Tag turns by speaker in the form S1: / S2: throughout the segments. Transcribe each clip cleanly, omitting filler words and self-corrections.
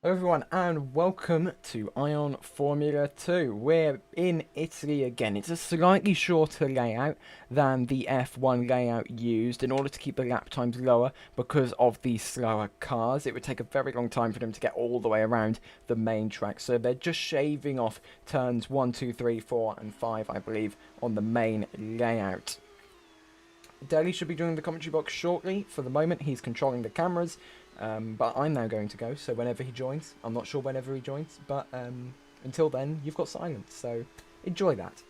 S1: Hello everyone and welcome to Ion Formula 2. We're in Italy again. It's a slightly shorter layout than the F1 layout used in order to keep the lap times lower because of the slower cars. It would take a very long time for them to get all the way around the main track. So they're just shaving off turns 1, 2, 3, 4 and 5 I believe on the main layout. Daly should be doing the commentary box shortly. For the moment, he's controlling the cameras, but I'm now going to go. So whenever he joins, I'm not sure whenever he joins, but until then, you've got silence. So enjoy that.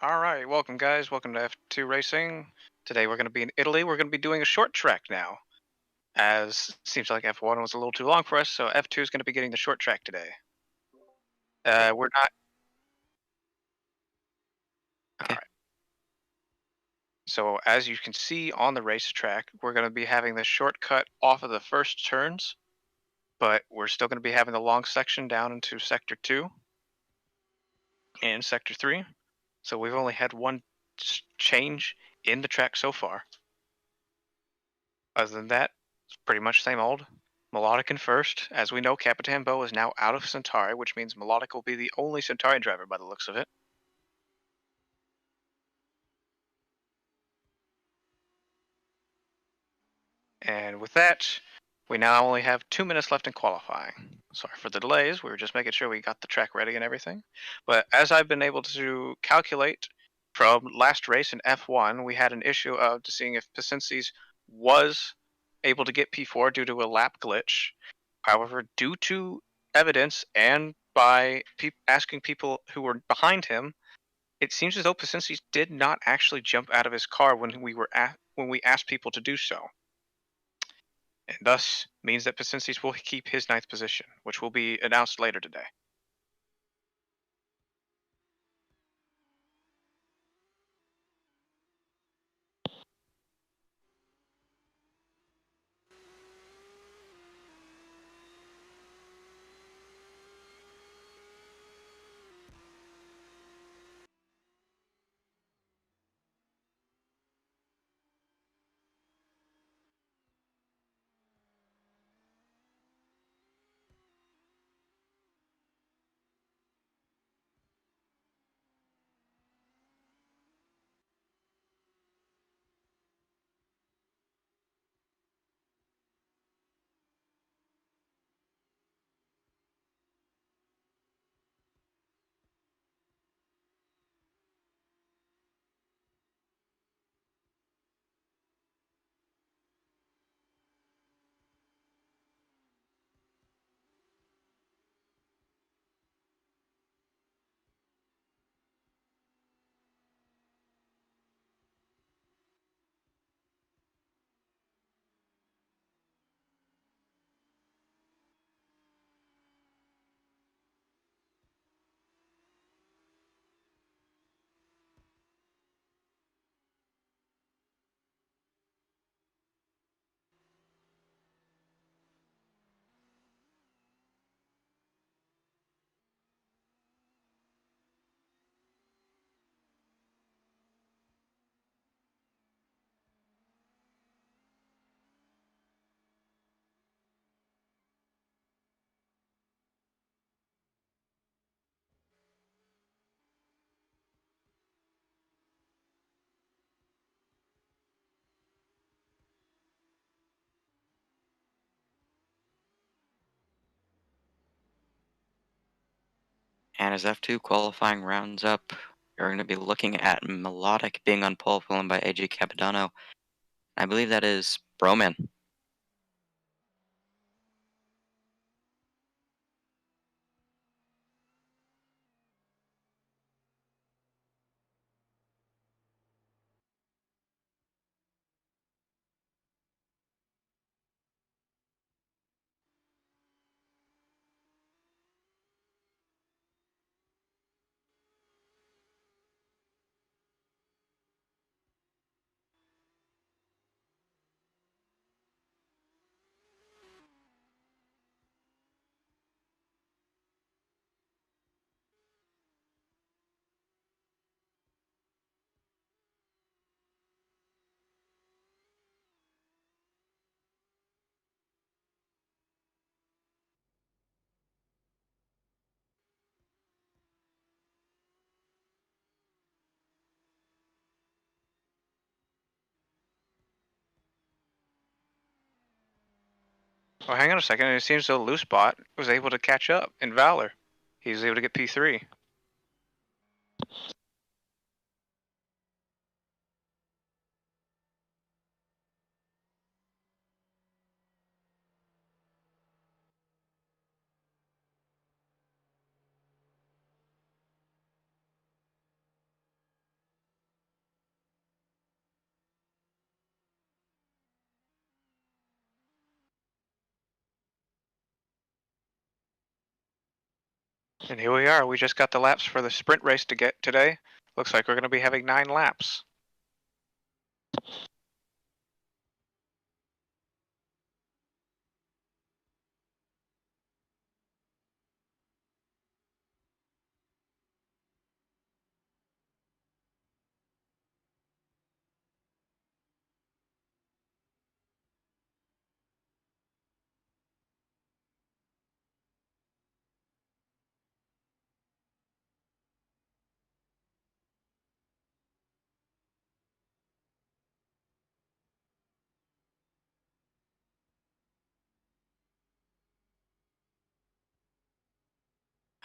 S2: All right, welcome guys. Welcome to F2 Racing. Today we're going to be in Italy. We're going to be doing a short track now, as it seems like F1 was a little too long for us, so F2 is going to be getting the short track today. We're not. All
S3: Okay.
S2: right. So as you can see on the racetrack, we're going to be having the shortcut off of the first turns, but we're still going to be having the long section down into Sector 2 and Sector 3. So we've only had one change in the track so far. Other than that, it's pretty much same old. Melodic in first. As we know, Capitan Bo is now out of Centauri, which means Melodic will be the only Centauri driver by the looks of it. And with that, we now only have 2 minutes left in qualifying. Sorry for the delays, we were just making sure we got the track ready and everything. But as I've been able to calculate from last race in F1, we had an issue of seeing if Pacences was able to get P4 due to a lap glitch. However, due to evidence and by asking people who were behind him, it seems as though Pacences did not actually jump out of his car when we asked people to do so, and thus means that Pacences will keep his ninth position, which will be announced later today.
S3: And as F2 qualifying rounds up, you're going to be looking at Melodic being on pole, followed by AJ Capodanno. I believe that is Broman.
S2: Well, hang on a second. It seems as though Loosebot was able to catch up in Valor. He was able to get P3. And here we are. We just got the laps for the sprint race to get today. Looks like we're going to be having 9 laps.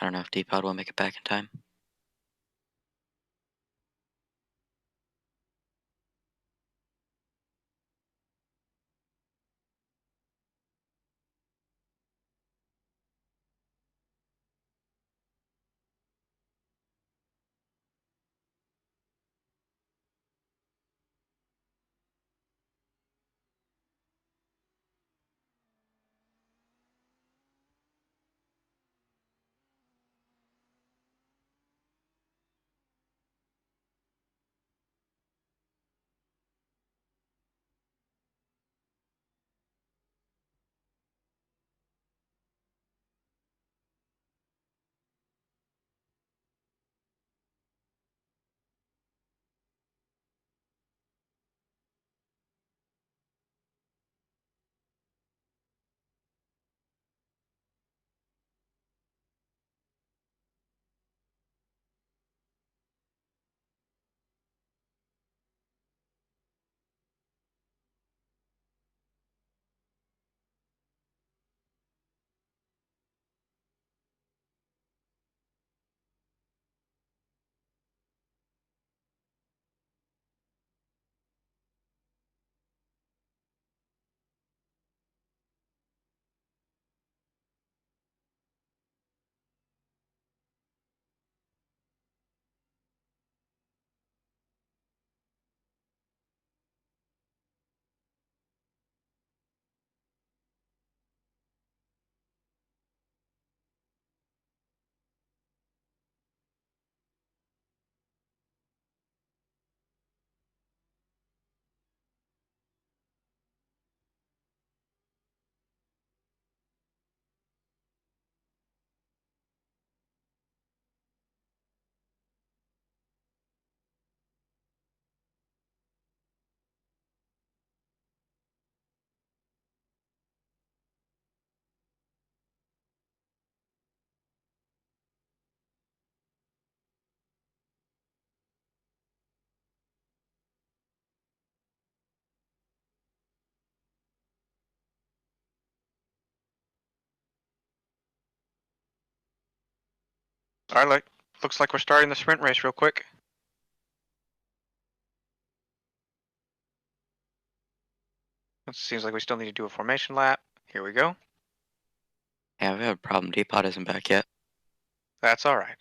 S3: I don't know if D-Pod will make it back in time. All right, looks like we're starting the sprint race real quick. It seems like we still need to do a formation lap. Here we go. Yeah, we have a problem. D-Pod isn't back yet.
S2: That's all right.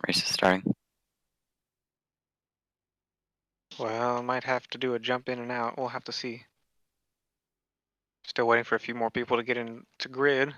S3: Race is starting.
S2: Well, I might have to do a jump in and out. We'll have to see. Still waiting for a few more people to get into grid.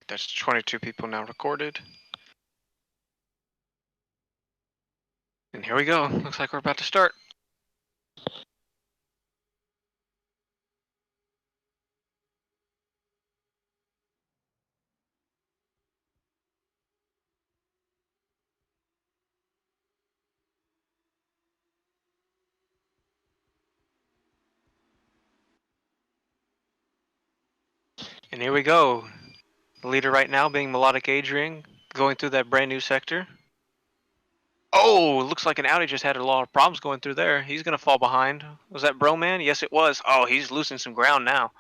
S2: There's 22 people now recorded. And here we go. Looks like we're about to start. And here we go. The leader right now being Melodic Adrian, going through that brand new sector. Oh, looks like an Audi just had a lot of problems going through there. He's going to fall behind. Was that Broman? Yes, it was. Oh, he's losing some ground now.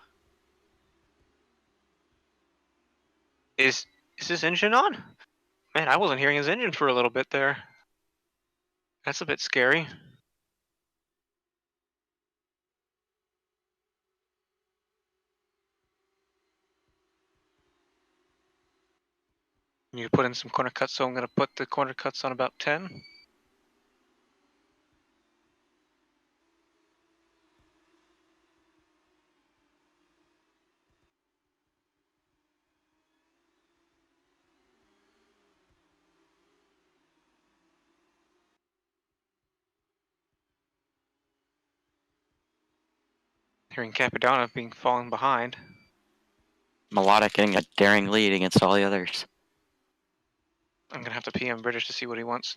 S2: Is his engine on? Man, I wasn't hearing his engine for a little bit there. That's a bit scary. You put in some corner cuts, so I'm going to put the corner cuts on about 10. Hearing Capadonna being falling behind.
S3: Melodic getting a daring lead against all the others.
S2: I'm going to have to PM British to see what he wants.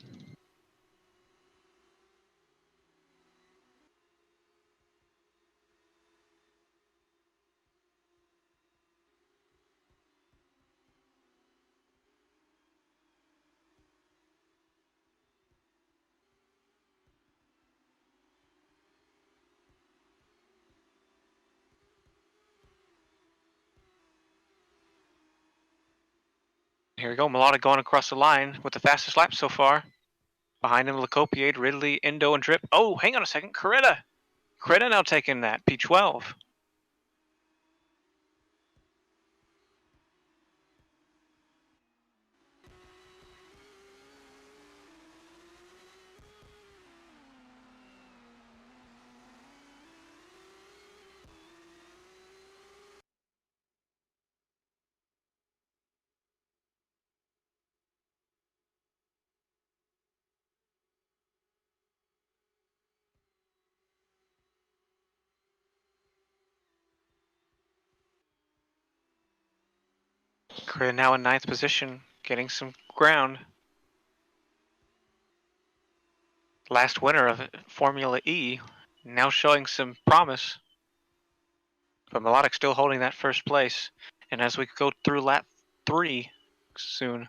S2: Here we go, Melodic going across the line with the fastest lap so far. Behind him, Lacopiade, Ridley, Indo, and Drip. Oh, hang on a second, Coretta. Coretta now taking that, P12. Coretta now in 9th position, getting some ground. Last winner of Formula E, now showing some promise. But Melodic still holding that first place. And as we go through lap 3 soon,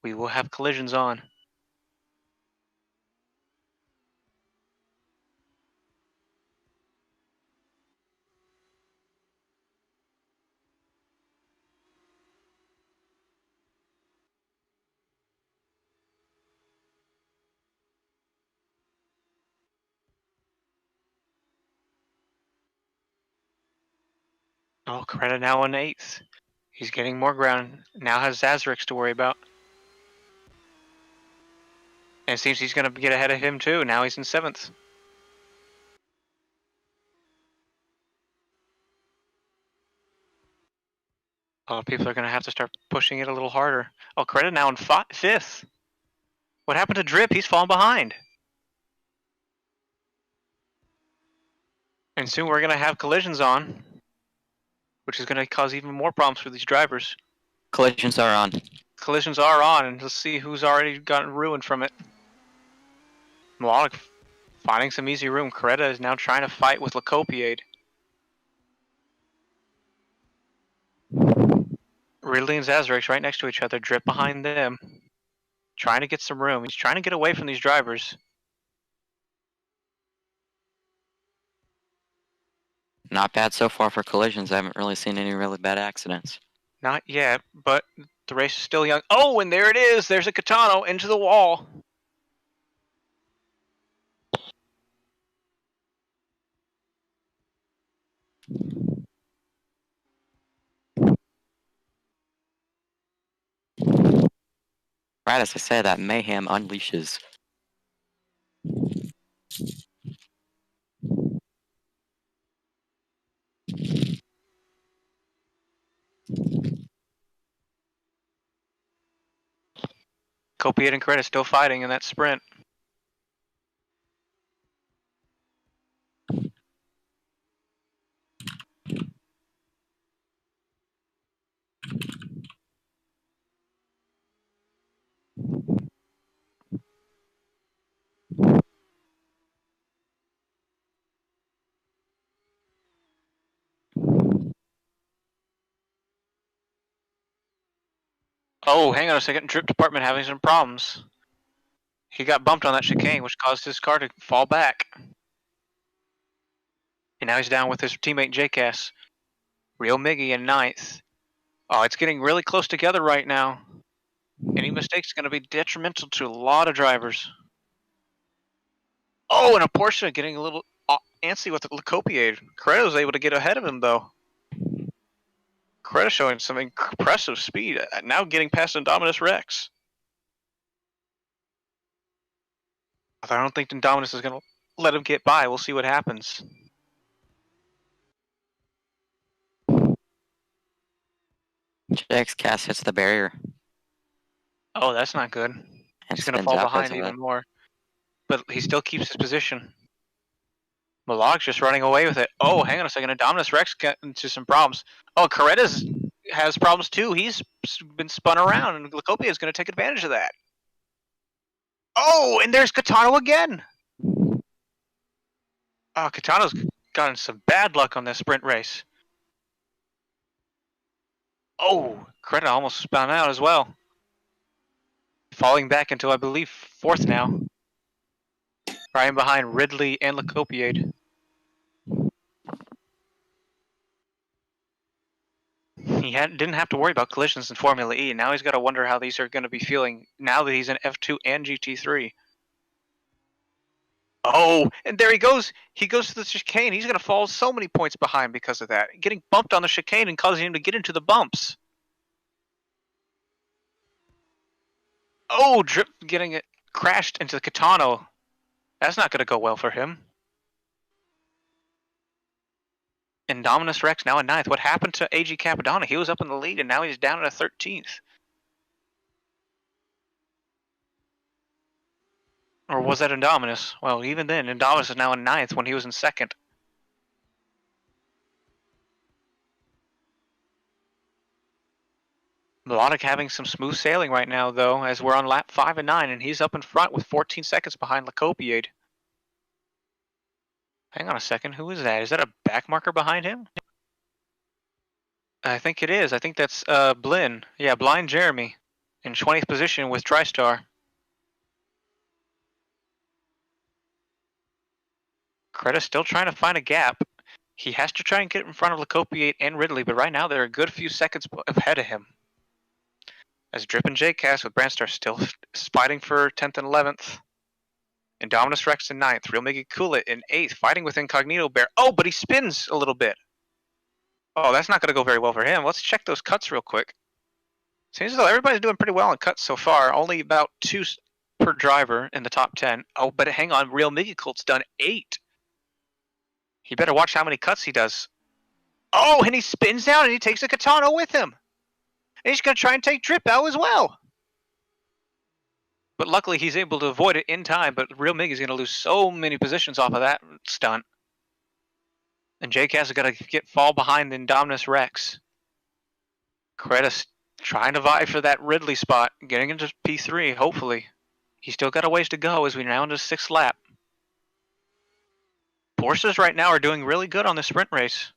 S2: we will have collisions on. Oh, Coretta now in 8th. He's getting more ground. Now has Zazarix to worry about. And it seems he's going to get ahead of him too. Now he's in 7th. Oh, people are going to have to start pushing it a little harder. Oh, Coretta now in 5th. What happened to Drip? He's falling behind. And soon we're going to have collisions on, which is going to cause even more problems for these drivers.
S3: Collisions are on.
S2: Collisions are on, and let's see who's already gotten ruined from it. Melodic finding some easy room. Coretta is now trying to fight with Lacopiade. Ridley and Zazarix right next to each other, Drip behind them. Trying to get some room. He's trying to get away from these drivers.
S3: Not bad so far for collisions. I haven't really seen any really bad accidents.
S2: Not yet, but the race is still young. Oh, and there it is. There's a Kitano into the wall.
S3: Right as I say that, mayhem unleashes.
S2: Copiate and Coretta still fighting in that sprint. Oh, hang on a second. Drip department having some problems. He got bumped on that chicane, which caused his car to fall back. And now he's down with his teammate JCass. Real Miggy in 9th. Oh, it's getting really close together right now. Any mistake's going to be detrimental to a lot of drivers. Oh, and a Porsche getting a little antsy with the Lacopiade. Coretta was able to get ahead of him, though. Coretta showing some impressive speed, now getting past Indominus Rex. I don't think Indominus is going to let him get by. We'll see what happens.
S3: JXCast hits the barrier.
S2: Oh, that's not good.
S3: And
S2: He's going to
S3: spins
S2: fall
S3: out
S2: behind
S3: because of
S2: even
S3: it.
S2: more. But he still keeps his position. Malog's just running away with it. Oh, hang on a second. Indominus Rex got into some problems. Oh, Coretta's has problems too. He's been spun around, and Lacopia is going to take advantage of that. Oh, and there's Kitano again. Oh, Kitano's gotten some bad luck on this sprint race. Oh, Coretta almost spun out as well. Falling back into, I believe, 4th now. Right behind Ridley and Lacopiade. He didn't have to worry about collisions in Formula E. Now he's got to wonder how these are going to be feeling now that he's in F2 and GT3. Oh, and there he goes. He goes to the chicane. He's going to fall so many points behind because of that. Getting bumped on the chicane and causing him to get into the bumps. Oh, Drip getting it crashed into the Kitano. That's not going to go well for him. Indominus Rex now in 9th. What happened to AG Capadonna? He was up in the lead, and now he's down at a 13th. Or was that Indominus? Well, even then, Indominus is now in 9th when he was in 2nd. Melodic having some smooth sailing right now, though, as we're on lap 5 and 9, and he's up in front with 14 seconds behind Lacopiade. Hang on a second, who is that? Is that a back marker behind him? I think it is. I think that's Blinn. Yeah, Blind Jeremy in 20th position with TriStar. Coretta's still trying to find a gap. He has to try and get in front of Lacopiade and Ridley, but right now they're a good few seconds ahead of him. As Drip and JCass with Brandstar still fighting for 10th and 11th. Indominus Rex in 9th. Real Miggy Coolit in 8th, fighting with Incognito Bear. Oh, but he spins a little bit. Oh, that's not going to go very well for him. Let's check those cuts real quick. Seems as though everybody's doing pretty well on cuts so far. Only about 2 per driver in the top 10. Oh, but hang on. Real Miggy Coolit's done 8. He better watch how many cuts he does. Oh, and he spins down and he takes the Kitano with him. And he's going to try and take Drip out as well. But luckily he's able to avoid it in time, but Real Miggy's going to lose so many positions off of that stunt. And JCast is going to fall behind Indominus Rex. Coretta trying to vie for that Ridley spot, getting into P3, hopefully. He's still got a ways to go as we now into the 6th lap. Porsches right now are doing really good on the sprint race.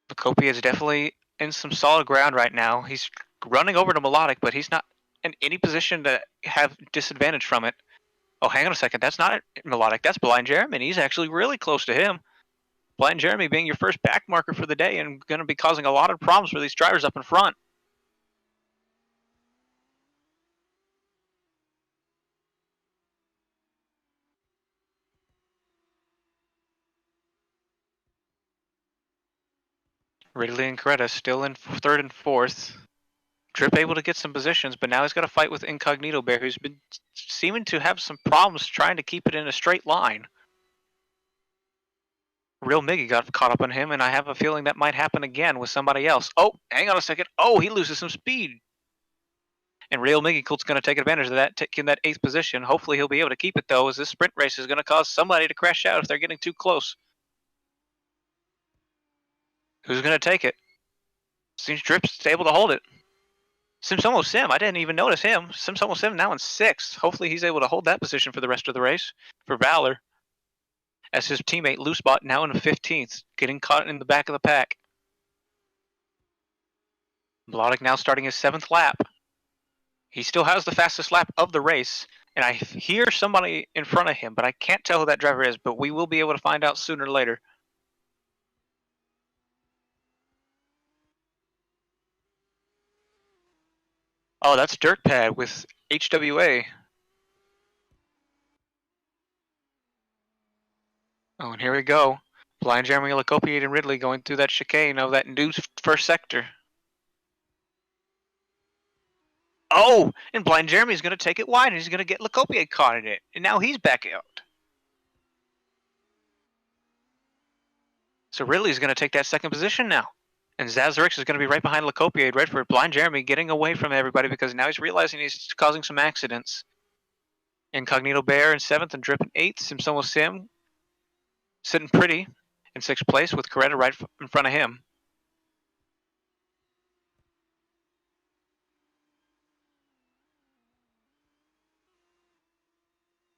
S2: Lacopia is definitely in some solid ground right now. He's running over to Melodic, but he's not in any position to have disadvantage from it. Oh, hang on a second. That's not Melodic. That's Blind Jeremy, and he's actually really close to him. Blind Jeremy being your first back marker for the day and going to be causing a lot of problems for these drivers up in front. Ridley and Coretta still in 3rd and 4th. Drip able to get some positions, but now he's got to fight with Incognito Bear, who's been seeming to have some problems trying to keep it in a straight line. Real Miggy got caught up on him, and I have a feeling that might happen again with somebody else. Oh, hang on a second. Oh, he loses some speed. And Real Miggy Colt's going to take advantage of that, taking that 8th position. Hopefully he'll be able to keep it, though, as this sprint race is going to cause somebody to crash out if they're getting too close. Who's going to take it? Seems Drip's able to hold it. Simsomo Sim, I didn't even notice him. Simsomo Sim now in 6th. Hopefully he's able to hold that position for the rest of the race for Valor. As his teammate Loosebot now in 15th, getting caught in the back of the pack. Melodic now starting his 7th lap. He still has the fastest lap of the race, and I hear somebody in front of him, but I can't tell who that driver is, but we will be able to find out sooner or later. Oh, that's Dirtpad with HWA. Oh, and here we go. Blind Jeremy, Lacopia, and Ridley going through that chicane of that new first sector. Oh, and Blind Jeremy's going to take it wide, and he's going to get Lacopia caught in it. And now he's back out. So Ridley's going to take that 2nd position now. And Zazarix is going to be right behind Lacopia, right for Blind Jeremy, getting away from everybody because now he's realizing he's causing some accidents. Incognito Bear in 7th and Drip in 8th. Simsomo Sim sitting pretty in 6th place with Coretta right in front of him.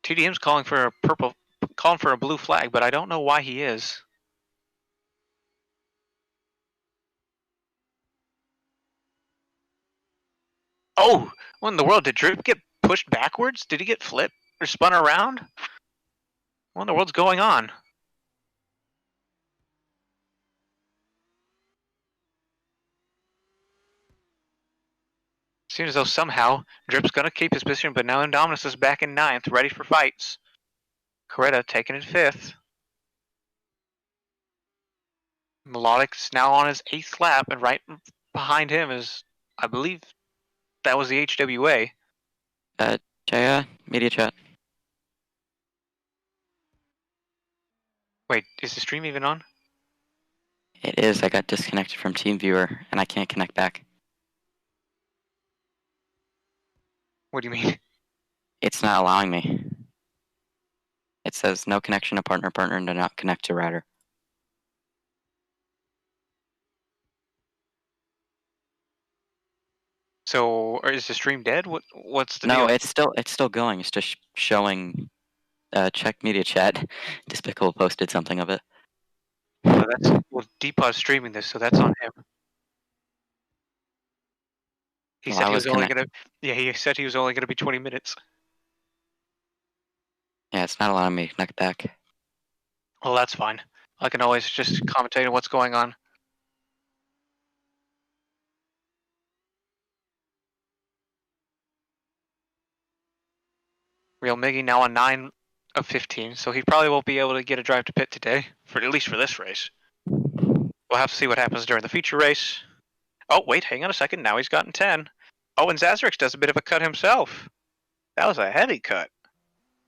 S2: TDM's calling for a blue flag, but I don't know why he is. Oh, what in the world? Did Drip get pushed backwards? Did he get flipped or spun around? What in the world's going on? Seems as though somehow Drip's going to keep his position, but now Indominus is back in 9th, ready for fights. Coretta taking it 5th. Melodic's now on his 8th lap, and right behind him is, I believe, that was the HWA.
S3: Jaya, media chat.
S2: Wait, is the stream even on?
S3: It is. I got disconnected from TeamViewer, and I can't connect back.
S2: What do you mean?
S3: It's not allowing me. It says no connection to partner and do not connect to router.
S2: So, or is the stream dead? What's the
S3: No,
S2: deal?
S3: it's still going. It's just showing. Check media chat. Despicable posted something of it.
S2: Well, Deepod's streaming this, so that's on him. He said he was only gonna. Yeah, he said he was only gonna be 20 minutes.
S3: Yeah, it's not allowing me to connect back.
S2: Well, that's fine. I can always just commentate on what's going on. Real Miggy now on 9 of 15, so he probably won't be able to get a drive to pit today, at least for this race. We'll have to see what happens during the feature race. Oh, wait, hang on a second. Now he's gotten 10. Oh, and Zazarix does a bit of a cut himself. That was a heavy cut.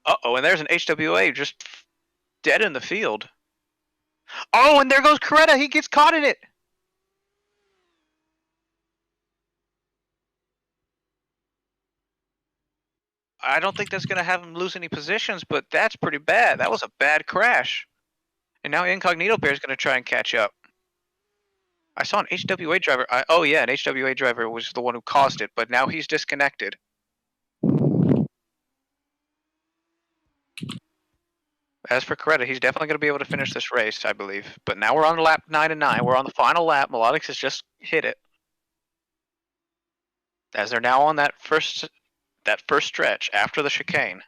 S2: Uh-oh, and there's an HWA just dead in the field. Oh, and there goes Coretta. He gets caught in it. I don't think that's going to have him lose any positions, but that's pretty bad. That was a bad crash. And now Incognito Bear is going to try and catch up. I saw an HWA driver. Oh, yeah, an HWA driver was the one who caused it, but now he's disconnected. As for Coretta, he's definitely going to be able to finish this race, I believe. But now we're on lap 9 and 9. We're on the final lap. Melodics has just hit it. As they're now on that first stretch after the chicane.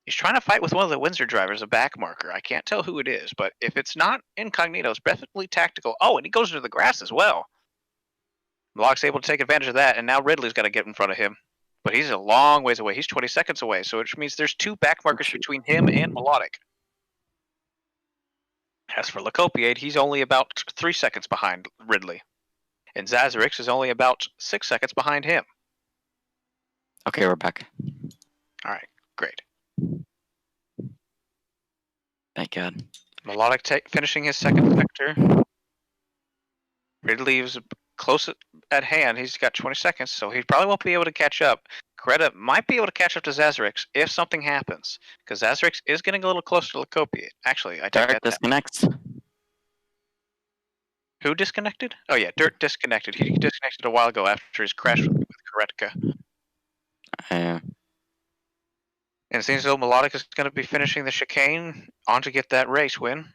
S2: He's trying to fight with one of the Windsor drivers, a back marker. I can't tell who it is, but if it's not Incognito, it's definitely tactical. Oh, and he goes into the grass as well. Melodic's able to take advantage of that, and now Ridley's got to get in front of him. But he's a long ways away. He's 20 seconds away, so which means there's 2 back markers between him and Melodic. As for Lacopiade, he's only about 3 seconds behind Ridley. And Zazarix is only about 6 seconds behind him.
S3: Okay, we're back.
S2: Alright, great.
S3: Thank God.
S2: Melodic finishing his second sector. Ridley is close at hand. He's got 20 seconds, so he probably won't be able to catch up. Coretta might be able to catch up to Zazarix if something happens, because Zazarix is getting a little closer to Lacopiate. Actually, I take
S3: Dark
S2: that back.
S3: disconnects.
S2: Who disconnected? Oh yeah, Dirt disconnected. He disconnected a while ago after his crash with Koretka.
S3: Yeah.
S2: And it seems as though Melodic is going to be finishing the chicane on to get that race win.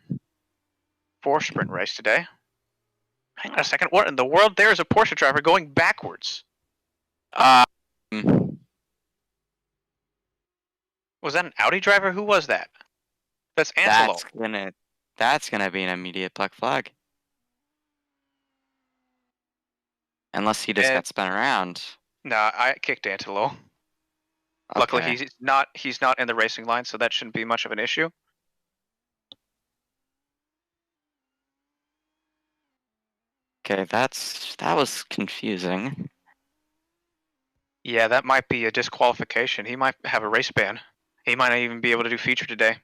S2: 4 sprint race today. Hang on a second. What in the world? There is a Porsche driver going backwards.
S3: Mm.
S2: Was that an Audi driver? Who was that? That's Antelo.
S3: That's gonna be an immediate black flag. Unless he just got spun around.
S2: Nah, I kicked Antelo.
S3: Okay.
S2: Luckily, he's not in the racing line, so that shouldn't be much of an issue.
S3: Okay, that was confusing.
S2: Yeah, that might be a disqualification. He might have a race ban. He might not even be able to do feature today.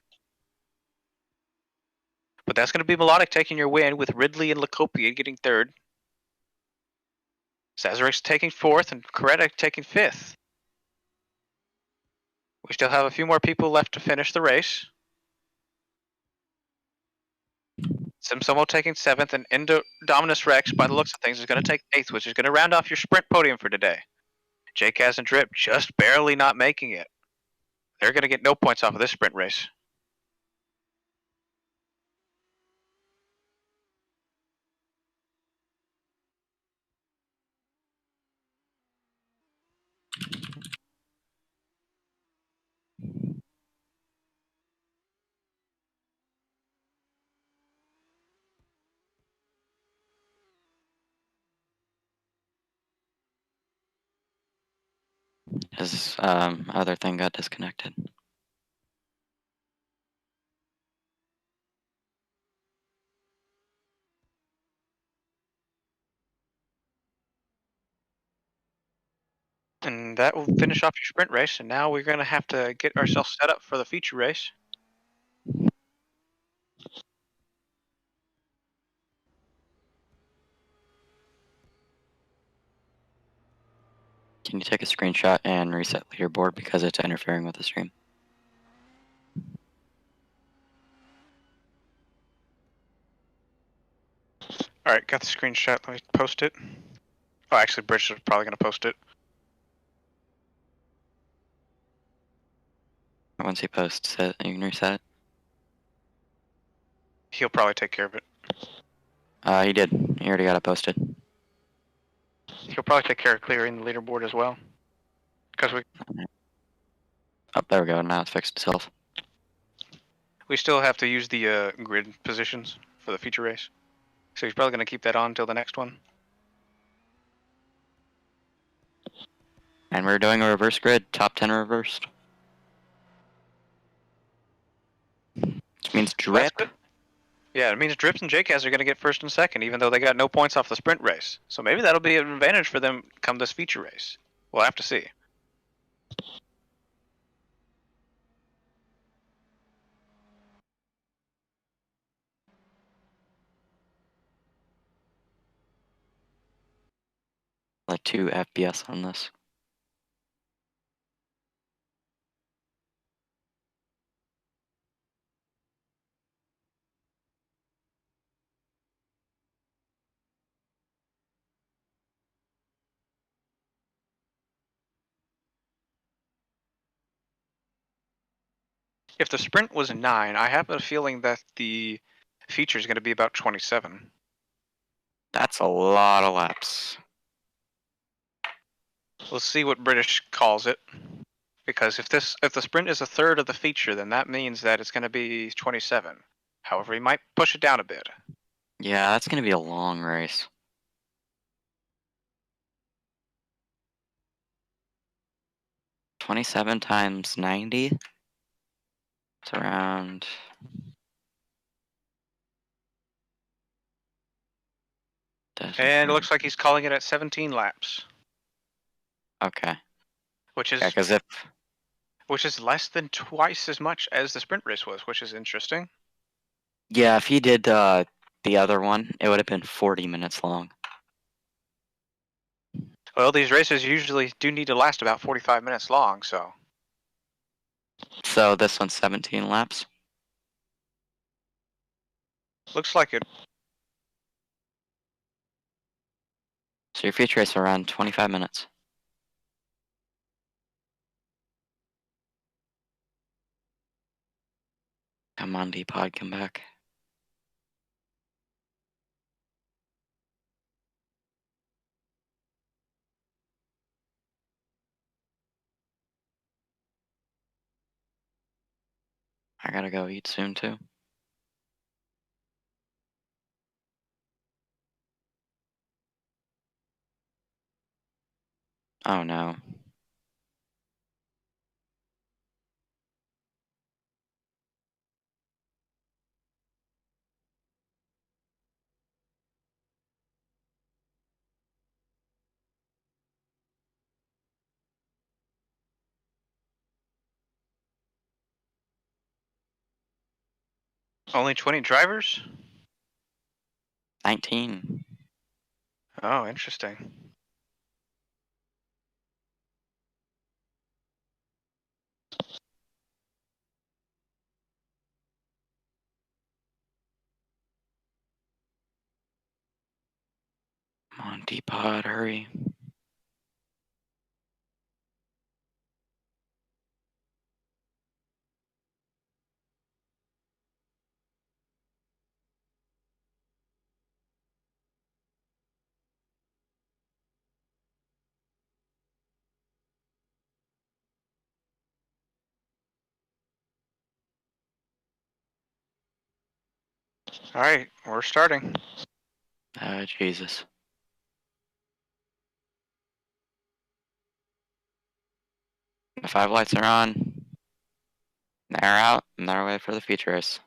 S2: But that's going to be Melodic taking your win, with Ridley and Lacopiade getting 3rd. Zazarix taking 4th, and Coretta taking 5th. We still have a few more people left to finish the race. Simsomo taking 7th, and Indominus Rex, by the looks of things, is going to take 8th, which is going to round off your sprint podium for today. JKaz and Drip just barely not making it. They're going to get no points off of this sprint race.
S3: His other thing got disconnected.
S2: And that will finish off your sprint race, and now we're going to have to get ourselves set up for the feature race.
S3: Can you take a screenshot and reset leaderboard because it's interfering with the stream?
S2: Alright, got the screenshot. Let me post it. Oh, actually, Bridge is probably going to post it.
S3: Once he posts it, you can reset it.
S2: He'll probably take care of it.
S3: He did. He already got it posted.
S2: He'll probably take care of clearing the leaderboard as well. Because
S3: Oh, there we go. Now it's fixed itself.
S2: we still have to use the grid positions for the feature race. So he's probably going to keep that on until the next one.
S3: And we're doing a reverse grid. Top 10 reversed. Which means Drip.
S2: Yeah, it means Drips and JKaz are going to get 1st and 2nd, even though they got no points off the sprint race. So maybe that'll be an advantage for them come this feature race. We'll have to see.
S3: Like 2 FPS on this.
S2: If the sprint was 9, I have a feeling that the feature is going to be about 27.
S3: That's a lot of laps.
S2: We'll see what British calls it. Because if the sprint is a third of the feature, then that means that it's going to be 27. However, he might push it down a bit.
S3: Yeah, that's gonna be a long race. $27 times 90. It's around.
S2: And it looks like he's calling it at 17 laps,
S3: Okay.
S2: which is
S3: Yeah, because
S2: less than twice as much as the sprint race was, which is interesting.
S3: if he did the other one, it would have been 40 minutes long.
S2: Well, these races usually do need to last about 45 minutes long, so
S3: So this one's 17 laps.
S2: looks like it.
S3: So your feature race around 25 minutes. Come on, D-Pod, come back. I gotta go eat soon too. Oh no.
S2: Only 20 drivers?
S3: 19.
S2: Oh, interesting.
S3: Come on, D-Pod, hurry.
S2: All right, we're starting.
S3: Jesus. The 5 lights are on. They're out, and they're away for the feature race.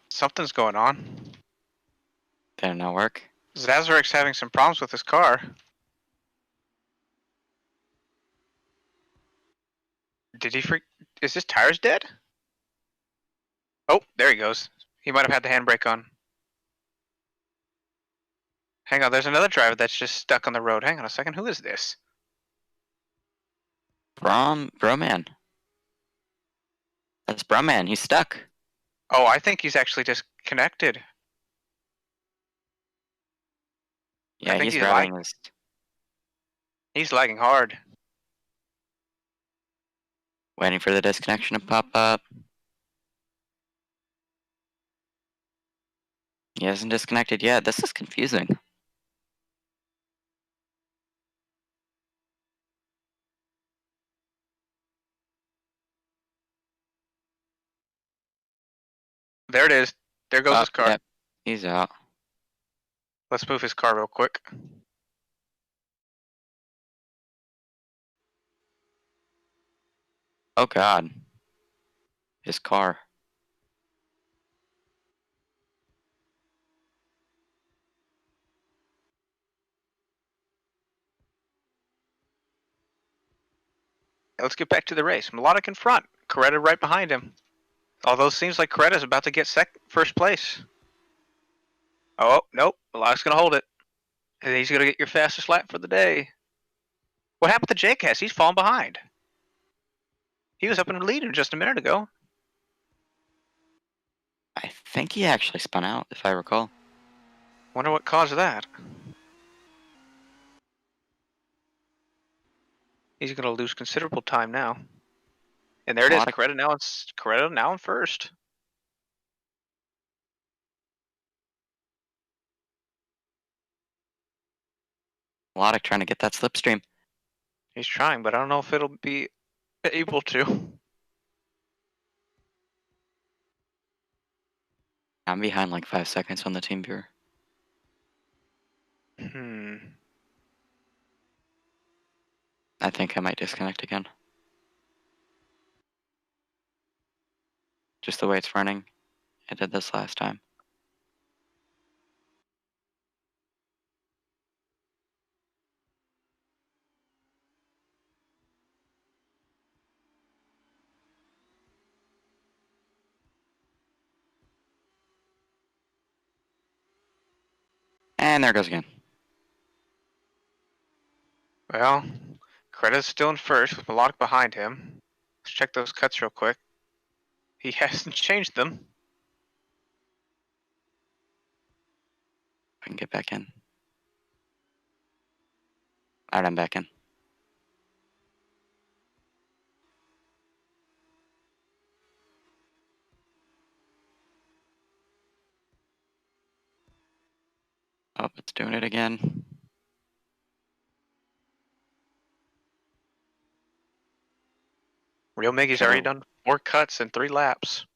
S2: Something's going on.
S3: Didn't no work.
S2: Zazarek's having some problems with his car. Did he freak? Is his tires dead? Oh, there he goes. He might have had the handbrake on. Hang on, there's another driver that's just stuck on the road. Hang on a second, who is this?
S3: Broman. That's Broman, he's stuck.
S2: Oh, I think he's actually disconnected.
S3: Yeah,
S2: think
S3: he's
S2: he's
S3: driving his.
S2: He's lagging hard.
S3: Waiting for the disconnection to pop up. He hasn't disconnected yet. This is confusing.
S2: There it is. There goes his car.
S3: Yep, he's out.
S2: Let's move his car real quick.
S3: Oh god. His car.
S2: Let's get back to the race. Melodic in front. Coretta right behind him. Although it seems like Coretta's about to get first place. Oh, nope. Melodic's going to hold it. And he's going to get your fastest lap for the day. What happened to JCast? He's fallen behind. He was up in the lead just a minute ago.
S3: I think he actually spun out, if I recall.
S2: Wonder what caused that. He's going to lose considerable time now. And there it is. Coretta now in first.
S3: Melodic trying to get that slipstream.
S2: He's trying, but I don't know if it'll be able to.
S3: I'm behind like 5 seconds on the team viewer. I think I might disconnect again. Just the way it's running. I did this last time. And there it goes again.
S2: Well, Coretta's still in first with Melodic behind him. Let's check those cuts real quick. He hasn't changed them.
S3: I can get back in. Alright, I'm back in. Oh, it's doing it again.
S2: Real Miggy's already done 4 cuts in 3 laps.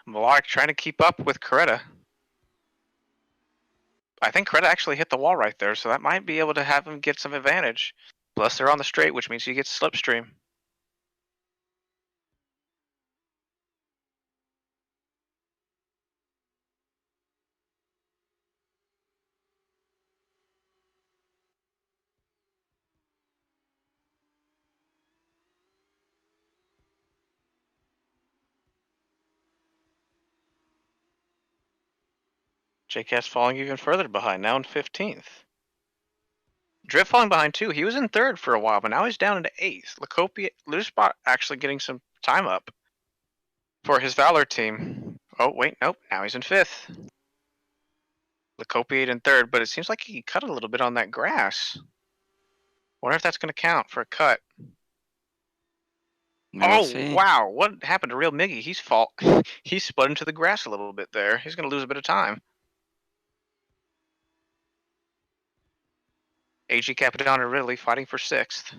S2: Melodic trying to keep up with Coretta. I think Coretta actually hit the wall right there, so that might be able to have him get some advantage. Plus, they're on the straight, which means he gets slipstream. JCast falling even further behind, now in 15th. Drift falling behind too. He was in 3rd for a while, but now he's down into 8th. Loosebot actually getting some time up for his Valor team. Oh, wait, nope. Now he's in 5th. Lacopiate in 3rd, but it seems like he cut a little bit on that grass. Wonder if that's going to count for a cut. Wow. What happened to Real Miggy? He split into the grass a little bit there. He's going to lose a bit of time. AG Capitan Ridley fighting for 6th.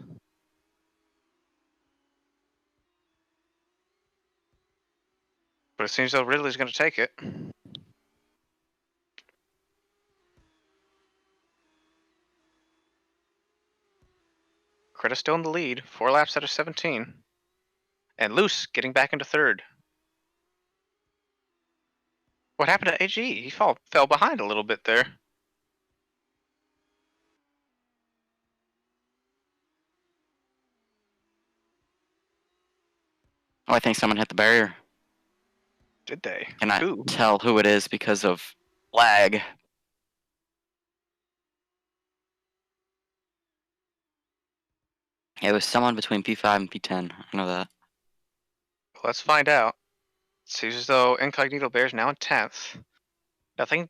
S2: But it seems though Ridley's going to take it. Coretta's still in the lead, 4 laps out of 17. And Loose getting back into 3rd. What happened to AG? He fell behind a little bit there.
S3: Oh, I think someone hit the barrier.
S2: Did they?
S3: Cannot tell who it is because of lag. It was someone between P5 and P10. I know that.
S2: Let's find out. It seems as though Incognito Bear's now in 10th. Nothing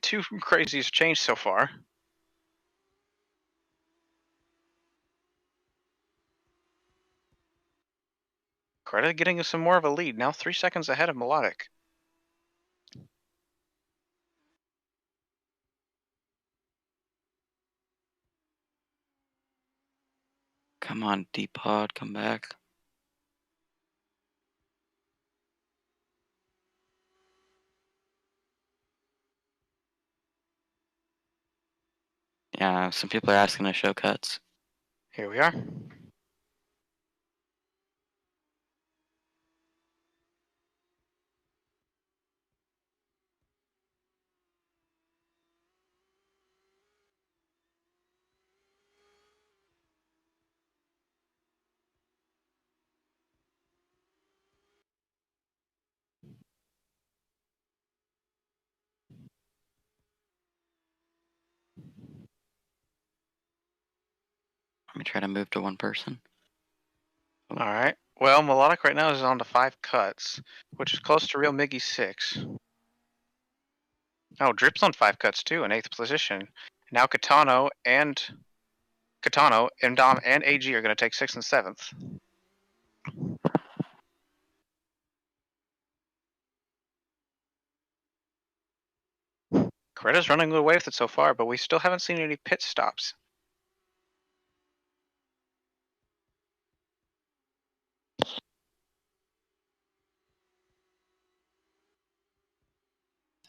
S2: too crazy has changed so far. Coretta getting some more of a lead, now 3 seconds ahead of Melodic.
S3: Come on, D-Pod, come back. Yeah, some people are asking to show cuts.
S2: Here we are.
S3: Let me try to move to one person.
S2: Alright. Well, Melodic right now is on to 5 cuts, which is close to Real Miggy's 6. Oh, Drip's on 5 cuts too, in 8th position. Now Katano, Dom, and AG are going to take 6th and 7th. Coretta's running away with it so far, but we still haven't seen any pit stops.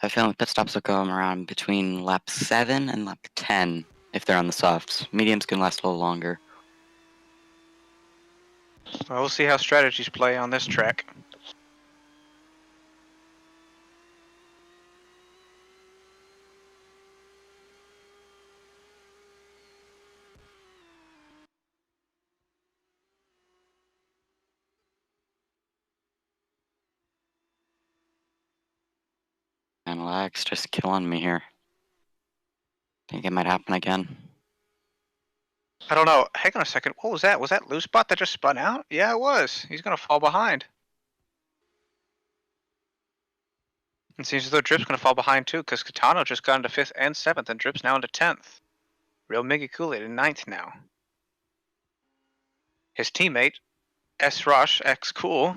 S3: I feel like pit stops will come around between lap 7 and lap 10 if they're on the softs. Mediums can last a little longer.
S2: Well, we'll see how strategies play on this track.
S3: And lag's just killing me here. Think it might happen again.
S2: I don't know. Hang on a second. What was that? Was that loose bot that just spun out? Yeah, it was. He's going to fall behind. It seems as though Drip's going to fall behind too, because Katano just got into 5th and 7th, and Drip's now into 10th. Real Miggy Kool-Aid in 9th now. His teammate, S-Rosh X Cool,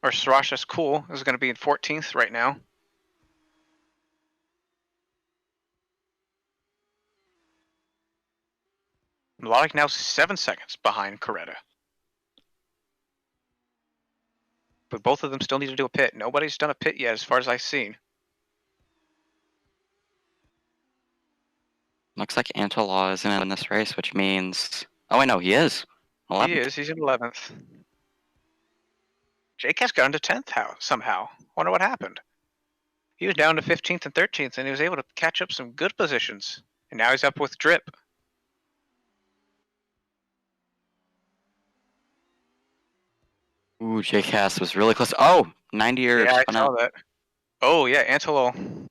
S2: or Srosh S Cool, is going to be in 14th right now. Melodic now 7 seconds behind Coretta. But both of them still need to do a pit. Nobody's done a pit yet as far as I've seen.
S3: Looks like Antolaw isn't in this race, which means... Oh, wait, no, he is. 11th.
S2: He is. He's in 11th. JCast got into 10th somehow. Wonder what happened. He was down to 15th and 13th, and he was able to catch up some good positions. And now he's up with Drip.
S3: Ooh, JCast was really close. Oh, 90 or
S2: Yeah, I
S3: spun
S2: saw
S3: out.
S2: that. Oh, yeah, Antolo.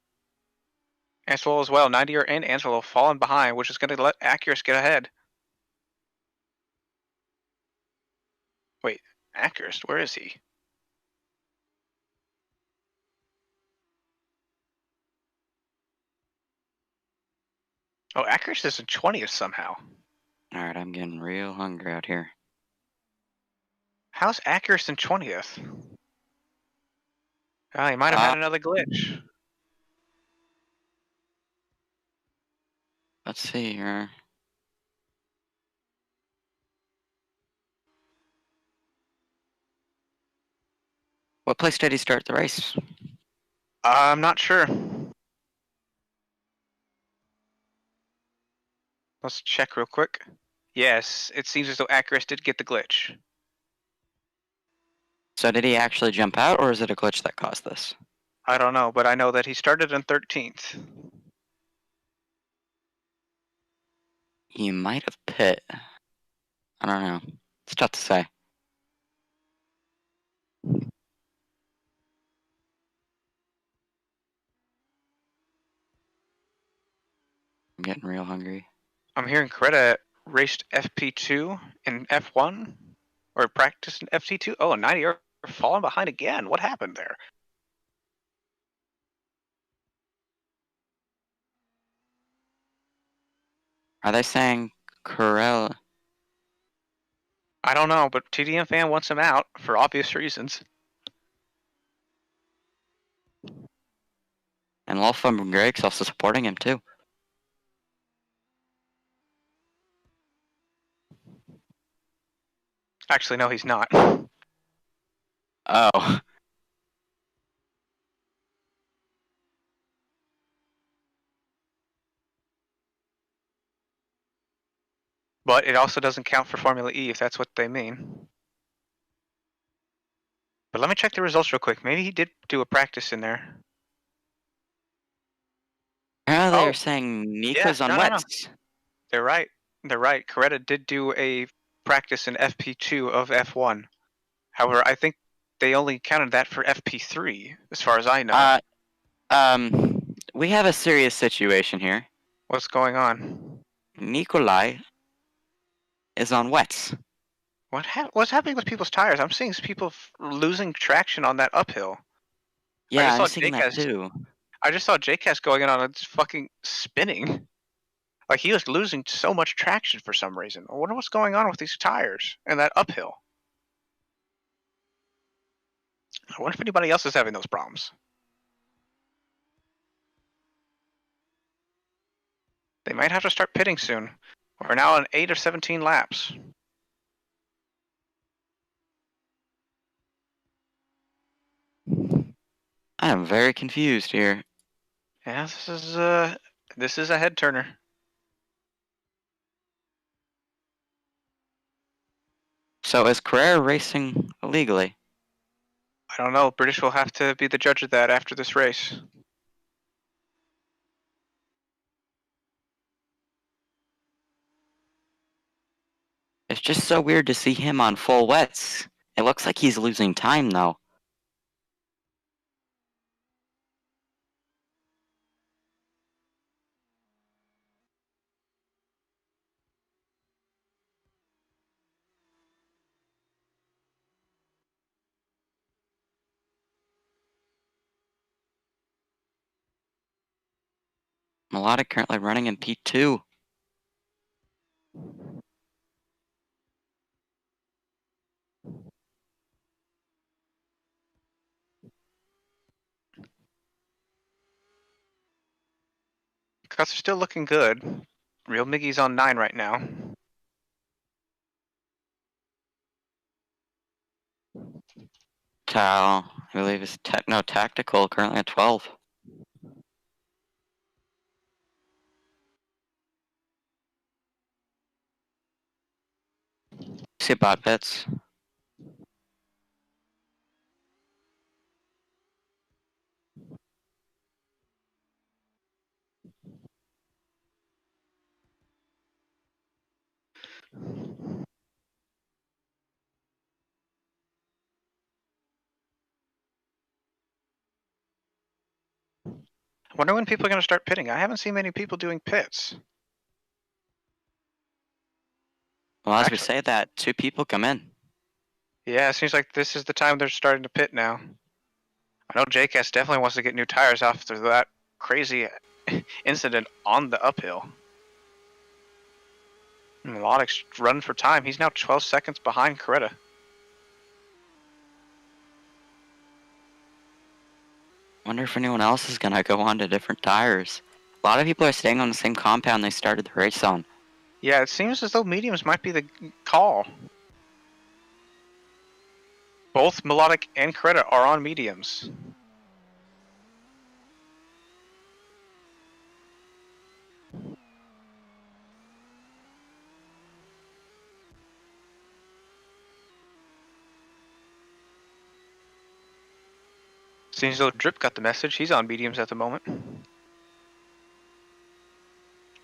S2: Antolo as well. 90er and Antolo falling behind, which is going to let Accurus get ahead. Wait, Accurus, where is he? Oh, Accurus is in 20th somehow.
S3: Alright, I'm getting real hungry out here.
S2: How's Accurus in 20th? Oh, he might have had another glitch.
S3: Let's see here. What place did he start the race?
S2: I'm not sure. Let's check real quick. Yes, it seems as though Accurus did get the glitch.
S3: So did he actually jump out, or is it a glitch that caused this?
S2: I don't know, but I know that he started in 13th.
S3: He might have pit. I don't know. It's tough to say. I'm getting real hungry.
S2: I'm hearing Coretta raced FP2 in F1, or practiced in FT2. Oh, 90 are falling behind again. What happened there?
S3: Are they saying Corella?
S2: I don't know, but TDM fan wants him out for obvious reasons.
S3: And Lolfum and Greg's also supporting him too.
S2: Actually, no, he's not.
S3: Oh.
S2: But it also doesn't count for Formula E if that's what they mean. But let me check the results real quick. Maybe he did do a practice in there.
S3: Apparently
S2: Oh.
S3: they're saying Nico's
S2: Yeah,
S3: on
S2: no.
S3: wets.
S2: They're right. They're right. Coretta did do a practice in FP2 of F1. However, I think they only counted that for FP3, as far as I know.
S3: We have a serious situation here.
S2: What's going on?
S3: Nikolai is on wets.
S2: What's happening with people's tires? I'm seeing people losing traction on that uphill.
S3: Yeah,
S2: just
S3: I'm
S2: saw
S3: seeing that
S2: Jcast-
S3: too.
S2: I just saw JCast going in on it's fucking spinning. Like, he was losing so much traction for some reason. I wonder what's going on with these tires and that uphill. I wonder if anybody else is having those problems. They might have to start pitting soon. We're now on 8 of 17 laps.
S3: I am very confused here.
S2: Yeah, this is a head turner.
S3: So is Carrera racing illegally?
S2: I don't know. British will have to be the judge of that after this race.
S3: It's just so weird to see him on full wets. It looks like he's losing time though. Melodic currently running in P2.
S2: Cuts are still looking good. Real Miggy's on 9 right now.
S3: Tao, I believe is Techno Tactical currently at 12. See bot pits.
S2: I wonder when people are going to start pitting. I haven't seen many people doing pits.
S3: Well, as we
S2: Actually,
S3: say that, 2 people come in.
S2: yeah, it seems like this is the time they're starting to pit now. I know JCast definitely wants to get new tires after that crazy incident on the uphill. Melodic's run for time. He's now 12 seconds behind Coretta.
S3: Wonder if anyone else is gonna go on to different tires. A lot of people are staying on the same compound they started the race on.
S2: Yeah, it seems as though mediums might be the call. Both Melodic and Coretta are on mediums. Seems as though Drip got the message. He's on mediums at the moment.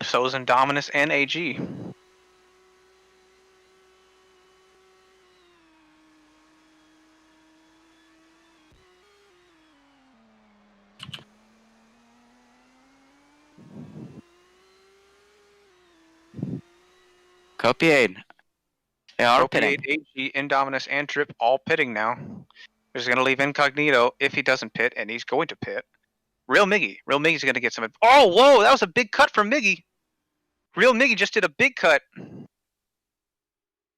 S2: So is Indominus and AG.
S3: Copiade. They are pitting.
S2: Copiate, AG, Indominus, and Drip all pitting now. We're just going to leave Incognito if he doesn't pit, and he's going to pit. Real Miggy's going to get some... Oh, whoa, that was a big cut from Miggy. Real Miggy just did a big cut.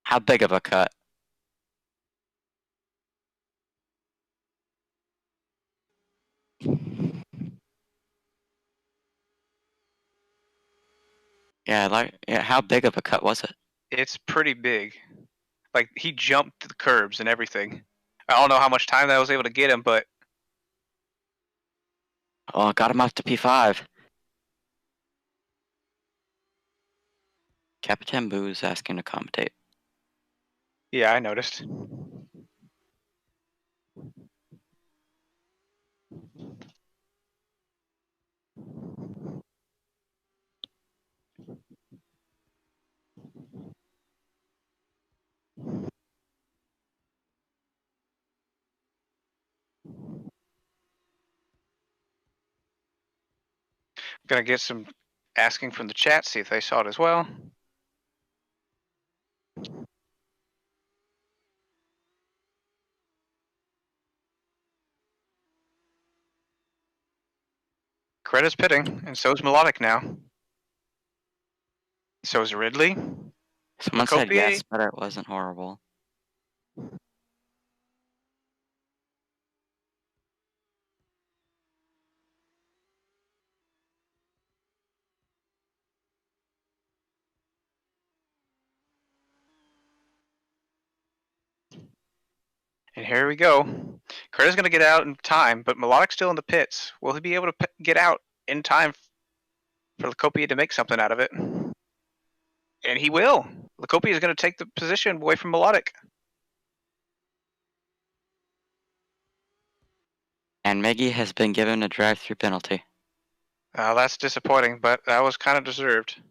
S3: How big of a cut? Yeah, how big of a cut was it?
S2: It's pretty big. Like, he jumped the curbs and everything. I don't know how much time that was able to get him, but...
S3: Oh, it got him up to P5. Capitan Boo's asking to commentate.
S2: Yeah, I noticed. Gonna get some asking from the chat, see if they saw it as well. Coretta's pitting, and so is Melodic now. So is Ridley.
S3: Someone said
S2: Copier?
S3: yes, but it wasn't horrible.
S2: And here we go. Coretta's going to get out in time, but Melodic's still in the pits. Will he be able to get out in time for Lacopia to make something out of it? And he will. Lacopia is going to take the position away from Melodic.
S3: And Miggy has been given a drive-through penalty.
S2: That's disappointing, but that was kind of deserved.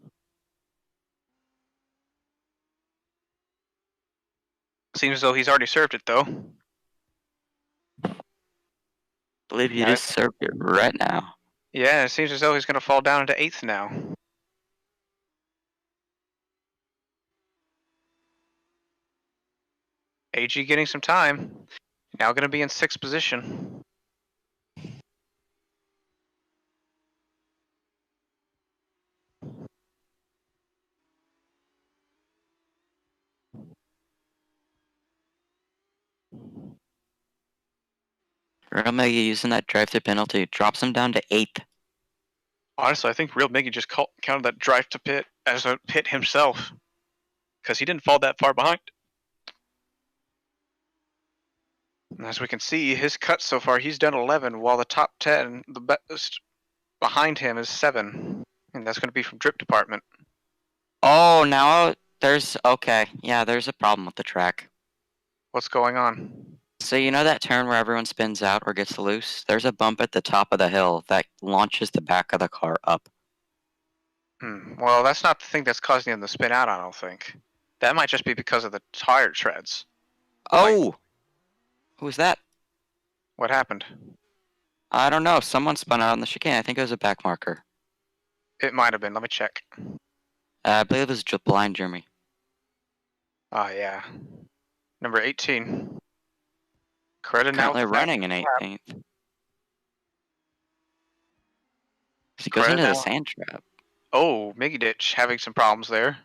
S2: Seems as though he's already served it, though.
S3: I believe you
S2: Right.
S3: just served it right now.
S2: Yeah, it seems as though he's going to fall down into 8th now. AG getting some time. Now going to be in 6th position.
S3: Real Miggy using that drive-through penalty drops him down to 8th.
S2: Honestly, I think Real Miggy just counted that drive to pit as a pit himself. Because he didn't fall that far behind. And as we can see, his cut so far, he's done 11, while the top 10, the best behind him is 7. And that's going to be from Drip Department.
S3: Oh, now there's... Okay, yeah, there's a problem with the track.
S2: What's going on?
S3: So you know that turn where everyone spins out or gets loose? There's a bump at the top of the hill that launches the back of the car up.
S2: Well, that's not the thing that's causing him to spin out, I don't think. That might just be because of the tire treads.
S3: Oh! Who was that?
S2: What happened?
S3: I don't know. Someone spun out on the chicane. I think it was a back marker.
S2: It might have been. Let me check.
S3: I believe it was Blind Jeremy.
S2: Oh, yeah. Number 18. Coretta now
S3: Currently running in 18th. He goes
S2: Coretta
S3: into the
S2: now-
S3: sand trap.
S2: Oh, Miggy Ditch having some problems there.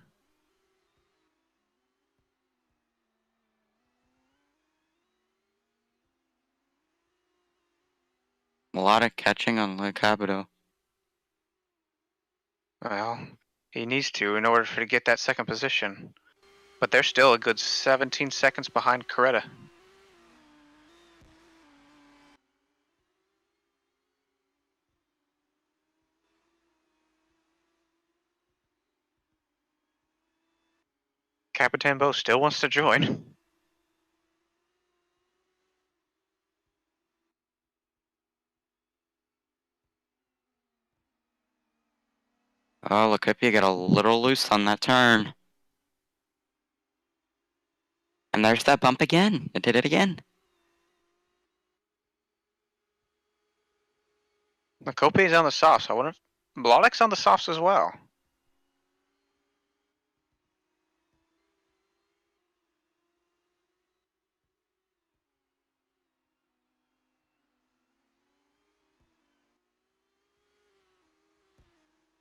S3: Melodic catching on Le Capido.
S2: Well, he needs to in order to get that second position. But they're still a good 17 seconds behind Coretta. Capitan Bo still wants to join.
S3: Oh, Lacopia got a little loose on that turn. And there's that bump again. It did it again.
S2: Lacopia is on the softs. I wonder if Melodic's on the softs as well.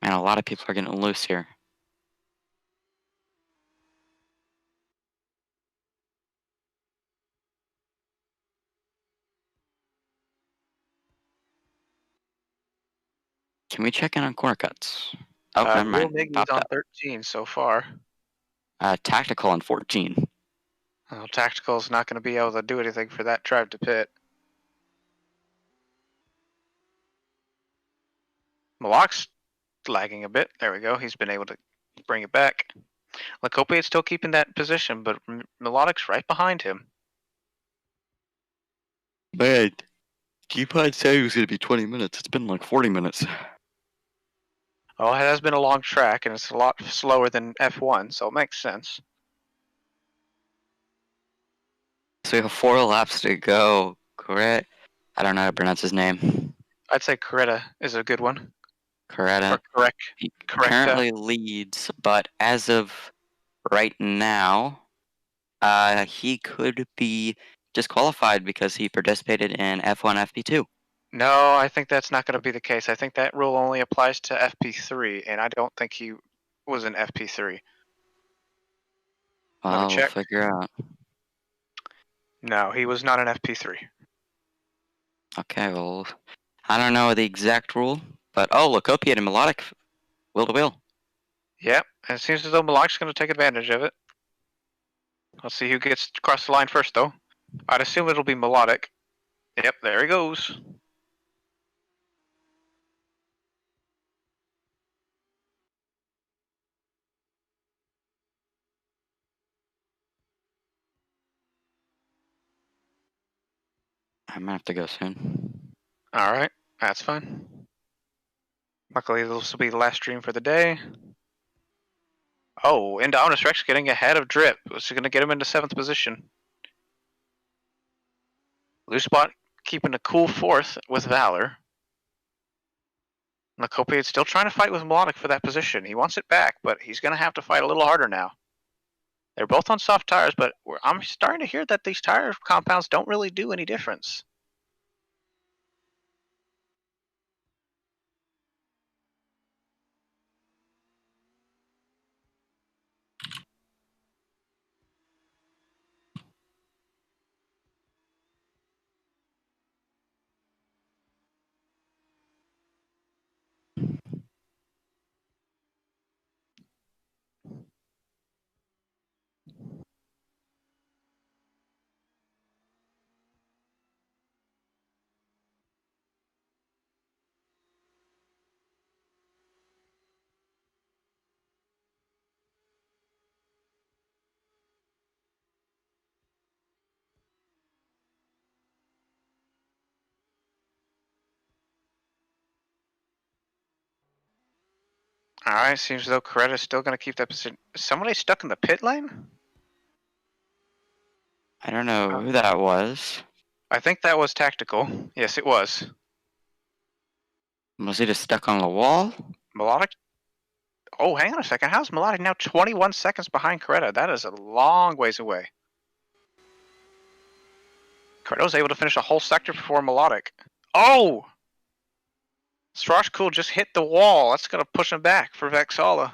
S3: Man, a lot of people are getting loose here. Can we check in on corner cuts? Oh, never
S2: Real
S3: mind.
S2: Miggy's
S3: Popped
S2: on
S3: up.
S2: 13 so far.
S3: Tactical on 14.
S2: Well, Tactical's not going to be able to do anything for that drive to pit. Malak's lagging a bit. There we go. He's been able to bring it back. Lacopia is still keeping that position, but Melodic's right behind him.
S3: Man, G-Pod said it was going to be 20 minutes. It's been like 40 minutes.
S2: Oh, it has been a long track, and it's a lot slower than F1, so it makes sense.
S3: So we have 4 laps to go. Correct. I don't know how to pronounce his name.
S2: I'd say Coretta is a good one.
S3: Coretta.
S2: Or correct.
S3: He
S2: correct,
S3: currently leads, but as of right now, he could be disqualified because he participated in F1 FP2.
S2: No, I think that's not going to be the case. I think that rule only applies to FP3, and I don't think he was an FP3.
S3: Well, we'll
S2: check.
S3: figure out.
S2: No, he was not an FP3.
S3: Okay, well, I don't know the exact rule, but oh, look, Opiate and Melodic, will to will.
S2: Yep, and it seems as though Malak's going to take advantage of it. Let's see who gets across the line first, though. I'd assume it'll be Melodic. Yep, there he goes.
S3: I'm gonna have to go soon.
S2: Alright, that's fine. Luckily, this will be the last stream for the day. Oh, Indominus Rex getting ahead of Drip. This is going to get him into 7th position. Loosebot keeping a cool 4th with Valor. Nakopia's still trying to fight with Melodic for that position. He wants it back, but he's going to have to fight a little harder now. They're both on soft tires, but I'm starting to hear that these tire compounds don't really do any difference. Alright, seems as though Coretta's still going to keep that position. Is somebody stuck in the pit lane?
S3: I don't know who that was.
S2: I think that was tactical. Yes, it was.
S3: Was he just stuck on the wall?
S2: Melodic? Oh, hang on a second. How's Melodic now 21 seconds behind Coretta? That is a long ways away. Coretta was able to finish a whole sector before Melodic. Oh! Strashkul just hit the wall. That's going to push him back for Vexala.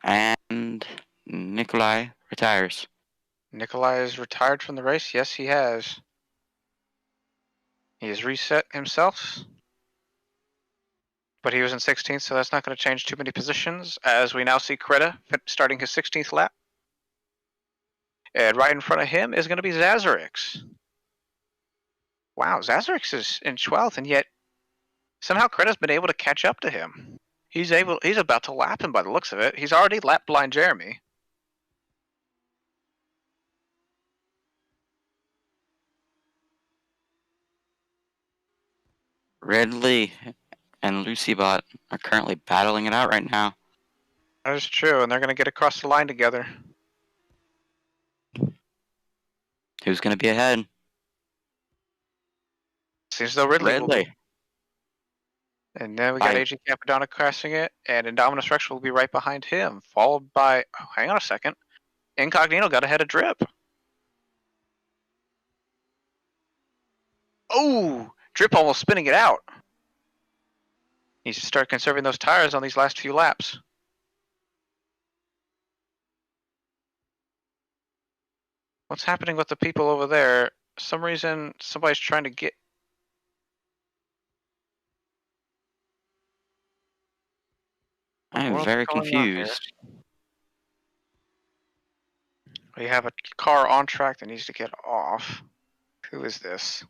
S3: And Nikolai retires.
S2: Nikolai is retired from the race. Yes, he has. He has reset himself. But he was in 16th, so that's not going to change too many positions, as we now see Coretta starting his 16th lap. And right in front of him is going to be Zazarix. Wow, Zazarix is in 12th, and yet somehow Coretta's been able to catch up to him. He's about to lap him by the looks of it. He's already lapped Blind Jeremy.
S3: Ridley and Lucybot are currently battling it out right now.
S2: That is true, and they're going to get across the line together.
S3: Who's going to be ahead?
S2: Seems though Ridley will be. And then we got AJ Capadonna crossing it, and Indominus Rex will be right behind him, followed by, oh, hang on a second, Incognito got ahead of Drip. Oh, Drip almost spinning it out. Needs to start conserving those tires on these last few laps. What's happening with the people over there? For some reason, somebody's trying to get...
S3: I am very confused.
S2: We have a car on track that needs to get off. Who is this?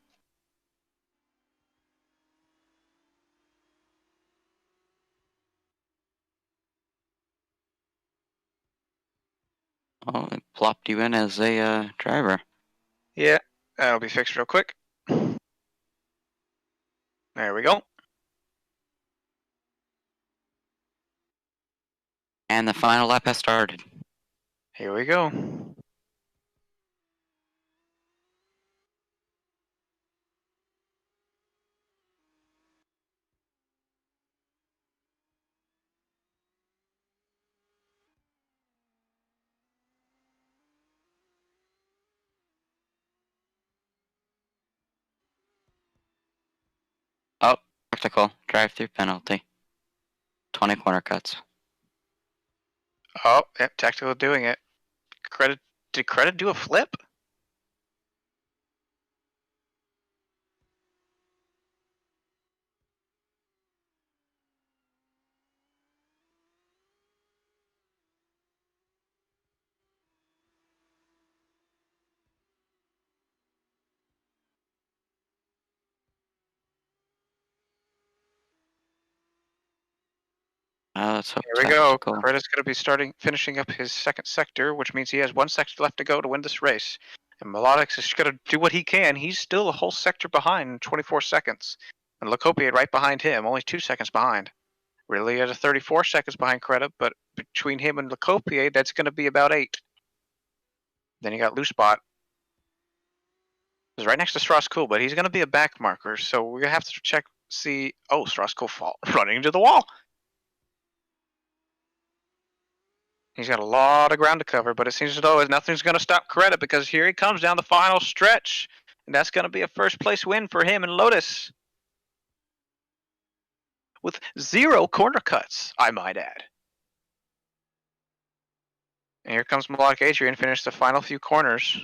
S3: Oh, it plopped you in as a driver.
S2: Yeah, That'll be fixed real quick. There we go.
S3: And the final lap has started.
S2: Here we go.
S3: Oh, practical drive-through penalty. 20 corner cuts.
S2: Oh, yep, tactical doing it. Did credit do a flip?
S3: Let's hope
S2: Here we go.
S3: tactical.
S2: Credit's going to be finishing up his second sector, which means he has one sector left to go to win this race. And Melodix is going to do what he can. He's still a whole sector behind, 24 seconds. And Lacopia right behind him, only 2 seconds behind. Really at a 34 seconds behind Credit, but between him and Lacopia, that's going to be about 8. Then you got Loosebot. He's right next to Strauss-Cool, but he's going to be a back marker, so we're going to have to check, see... Oh, Strauss-Cool running into the wall. He's got a lot of ground to cover, but it seems as though nothing's going to stop Credit because here he comes down the final stretch. And that's going to be a first place win for him and Lotus. With 0 corner cuts, I might add. And here comes Melodic Adrian, finish the final few corners.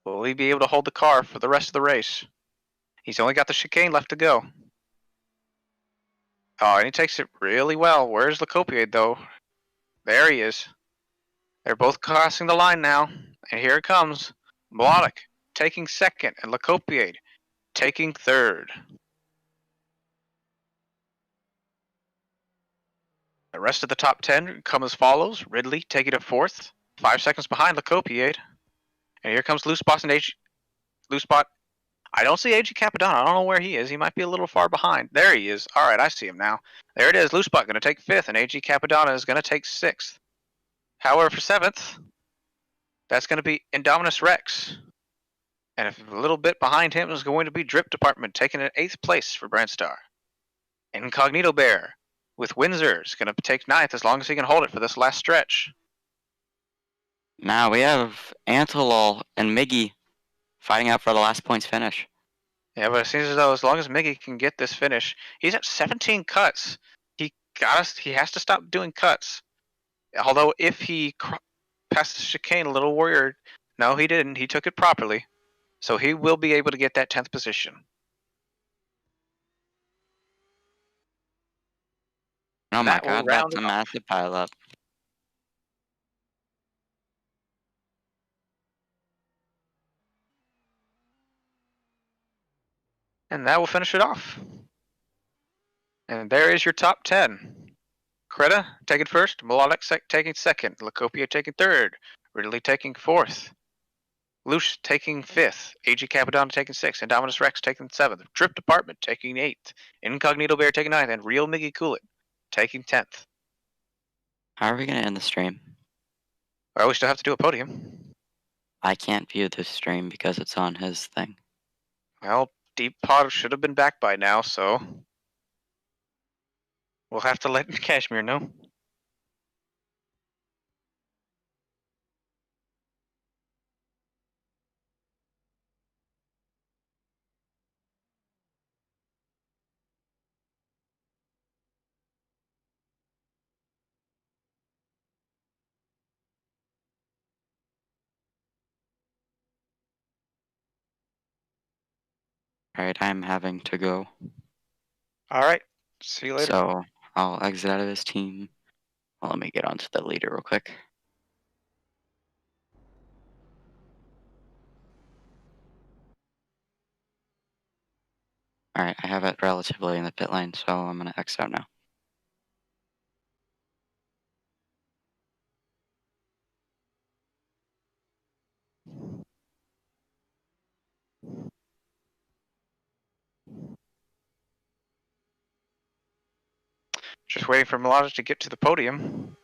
S2: Will he be able to hold the car for the rest of the race? He's only got the chicane left to go. Oh, and he takes it really well. Where's Lacopia, though? There he is. They're both crossing the line now. And here it comes. Melodic taking second and Lacopia taking third. The rest of the top 10 come as follows. Ridley taking it fourth. 5 seconds behind Lacopia. And here comes Loosebot and Loosebot. I don't see AG Capadonna. I don't know where he is. He might be a little far behind. There he is. All right, I see him now. There it is. Loosebot going to take 5th, and AG Capadonna is going to take 6th. However, for 7th, that's going to be Indominus Rex. And a little bit behind him is going to be Drip Department, taking an 8th place for Brandstar. Incognito Bear with Windsor is going to take 9th as long as he can hold it for this last stretch.
S3: Now we have Antilol and Miggy fighting out for the last points finish.
S2: Yeah, but it seems as though as long as Miggy can get this finish, he's at 17 cuts. He has to stop doing cuts. Although if he passed the chicane a little weird, no, he didn't. He took it properly, so he will be able to get that 10th position.
S3: Oh my god, that's a massive pileup.
S2: And that will finish it off. And there is your top 10. Creta taking first, Melodic taking second, Lacopia taking third, Ridley taking fourth, Luce taking 5th, AG Capadonna taking 6th, Indominus Rex taking 7th, Drip Department taking 8th, Incognito Bear taking 9th, and Real Miggy Coolit taking 10th.
S3: How are we going to end the stream?
S2: Well, we still have to do a podium.
S3: I can't view this stream because it's on his thing.
S2: Well, Deep Pod should have been back by now, so we'll have to let Kashmir know.
S3: Alright, I'm having to go.
S2: Alright, see you later.
S3: So, I'll exit out of this team. Well, let me get onto the leader real quick. Alright, I have it relatively in the pit lane, so I'm going to X out now.
S2: Just waiting for Melodic to get to the podium.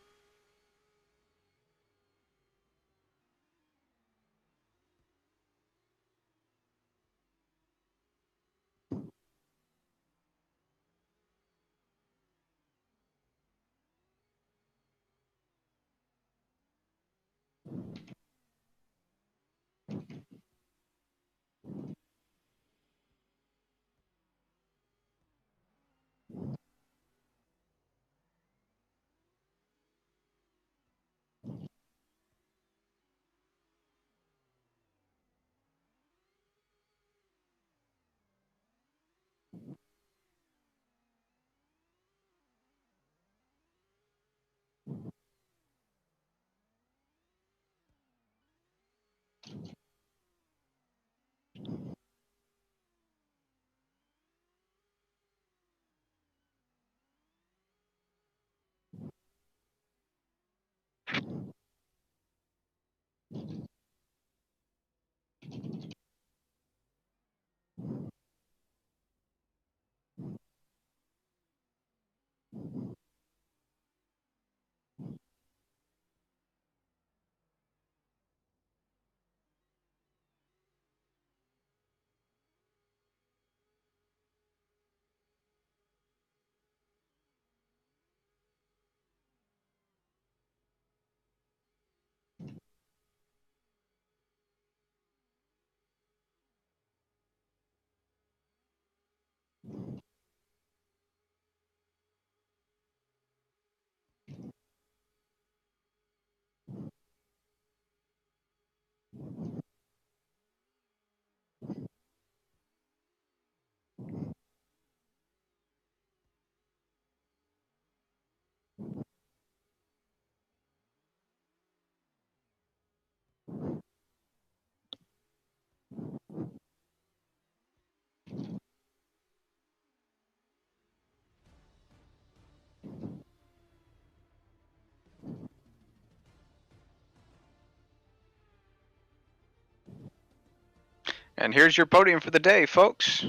S2: And here's your podium for the day, folks.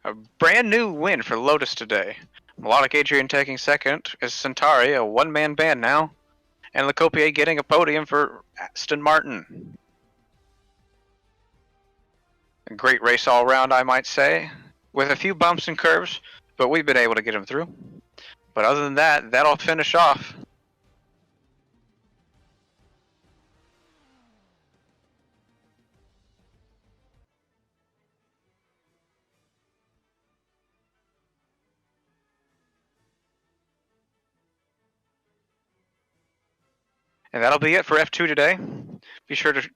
S2: A brand new win for Lotus today. Melodic Adrian taking second is Centauri, a one-man band now. And Lecopier getting a podium for Aston Martin. A great race all around, I might say. With a few bumps and curves, but we've been able to get them through. But other than that, that'll finish off. And that'll be it for F2 today. Be sure to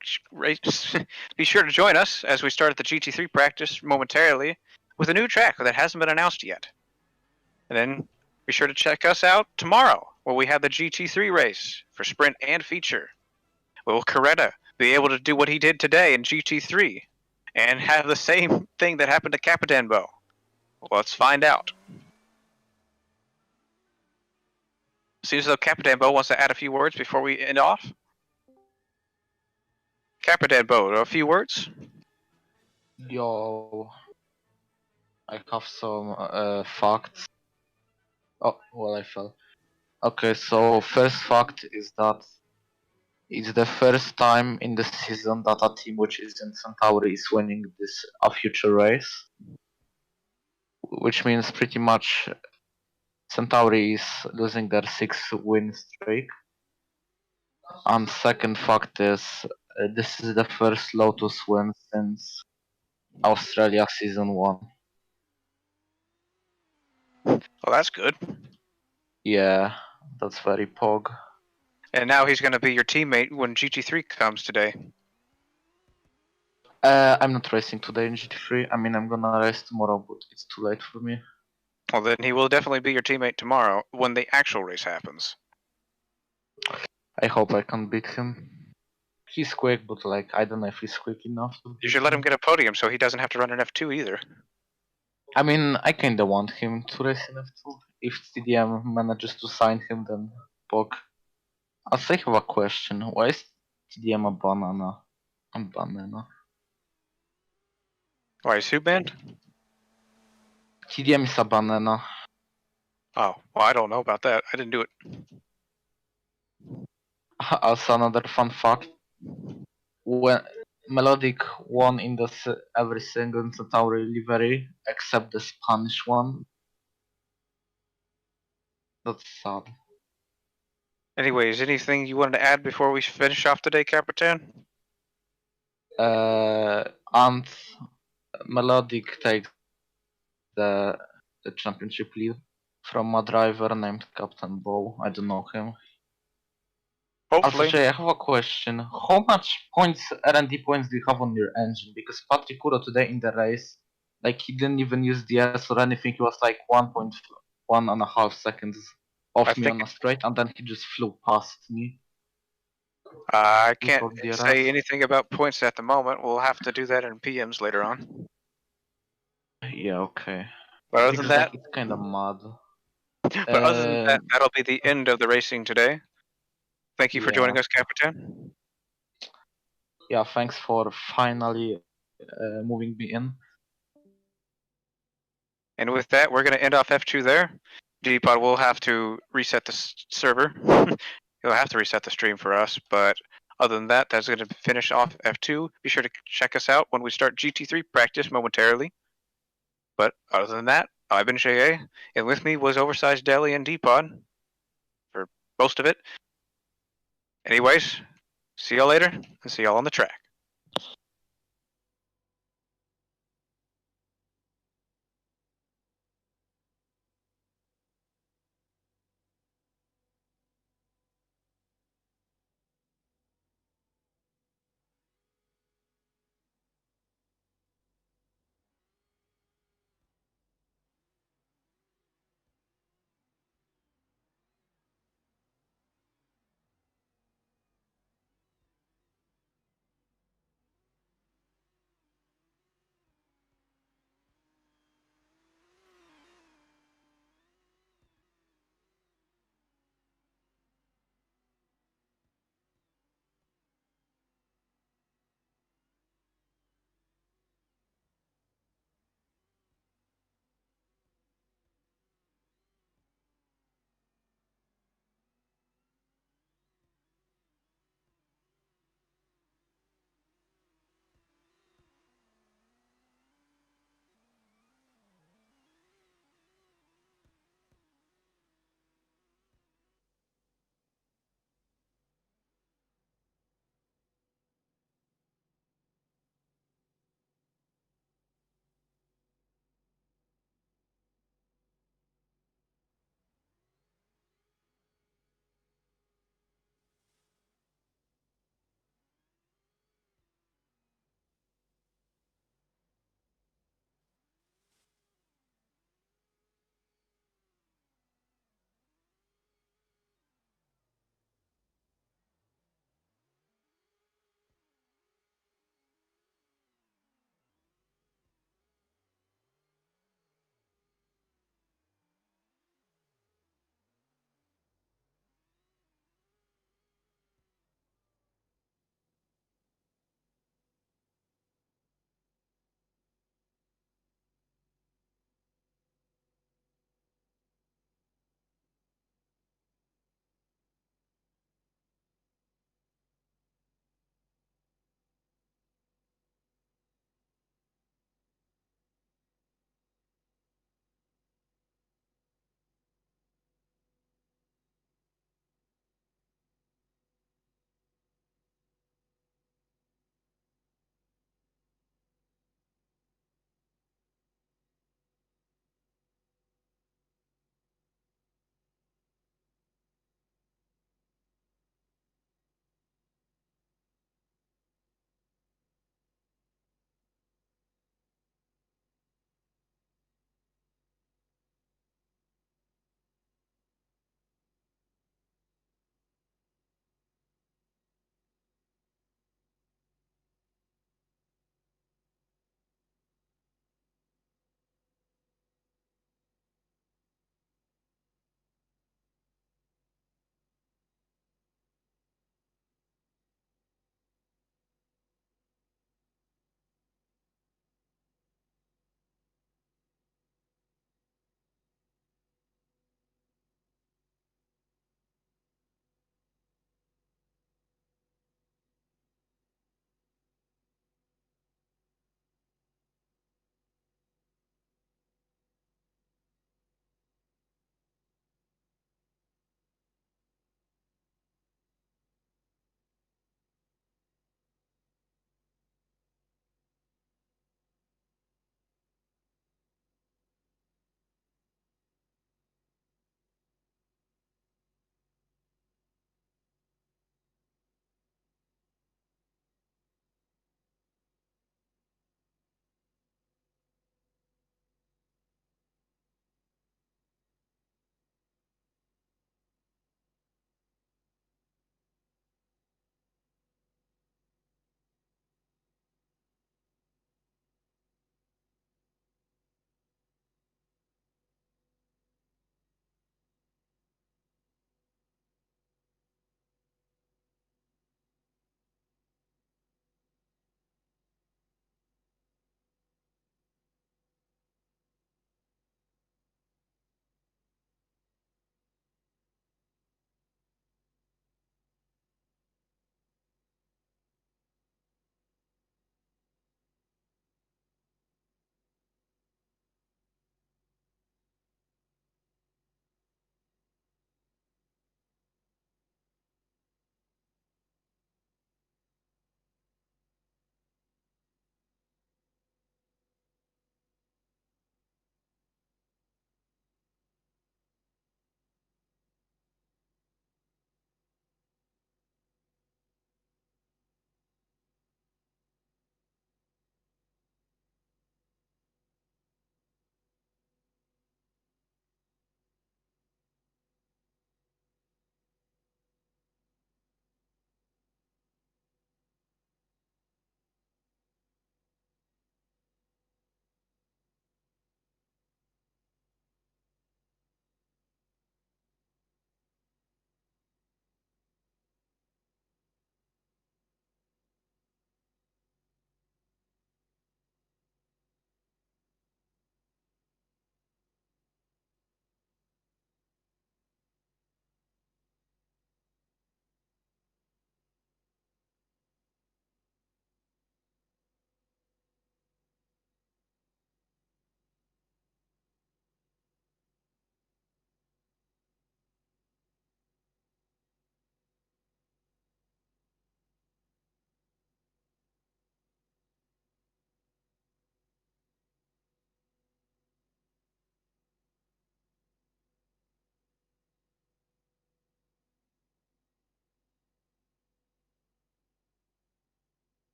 S2: be sure to join us as we start at the GT3 practice momentarily with a new track that hasn't been announced yet. And then be sure to check us out tomorrow where we have the GT3 race for sprint and feature. Will Coretta be able to do what he did today in GT3 and have the same thing that happened to Capodanbo? Well, let's find out. Seems as though Capodanbo wants to add a few words before we end off. Capodanbo, a few words?
S4: Yo, I have some facts. Oh, well, I fell. Okay, so first fact is that it's the first time in the season that a team which is in Centauri is winning this a future race, which means pretty much Centauri is losing their 6-win streak. And second fact is this is the first Lotus win since Australia season 1.
S2: Well, that's good.
S4: Yeah, that's very pog.
S2: And now he's going to be your teammate when GT3 comes today.
S4: I'm not racing today in GT3. I mean, I'm gonna race tomorrow, but it's too late for me.
S2: Well, then he will definitely be your teammate tomorrow when the actual race happens.
S4: I hope I can beat him. He's quick, but like I don't know if he's quick enough to
S2: You should let him get a podium so he doesn't have to run an F2 either.
S4: I mean, I kinda want him to race in F2. If TDM manages to sign him, then pog. I also have a question. Why is TDM a banana? A banana.
S2: Why is who banned?
S4: TDM is a banana.
S2: Oh, well, I don't know about that. I didn't do it.
S4: Also, another fun fact: when Melodic won in every single Centauri livery except the Spanish one. That's sad.
S2: Anyways, anything you wanted to add before we finish off today, Capitan?
S4: And Melodic takes the championship lead from a driver named Captain Bow. I don't know him. Also,
S2: Hopefully.
S4: Jay, I have a question. How much points, R&D points, do you have on your engine? Because Patrick Uro today in the race, like he didn't even use DS or anything. He was like 1.5 seconds off
S2: I
S4: me
S2: think
S4: on a straight, and then he just flew past me.
S2: I can't
S4: Before DRS.
S2: say anything about points at the moment. We'll have to do that in PMs later on.
S4: Yeah, okay.
S2: But other
S4: Because
S2: than that,
S4: like, it's kind of mad.
S2: but other than that, that'll be the end of the racing today. Thank you for
S4: Yeah.
S2: joining us, Capitan.
S4: Yeah, thanks for finally moving me in.
S2: And with that, we're going to end off F2 there. Dpod will have to reset the server. He'll have to reset the stream for us. But other than that, that's going to finish off F2. Be sure to check us out when we start GT3 practice momentarily. But other than that, I've been Shay, and with me was Oversized Deli and Dpod for most of it. Anyways, see y'all later, and see y'all on the track.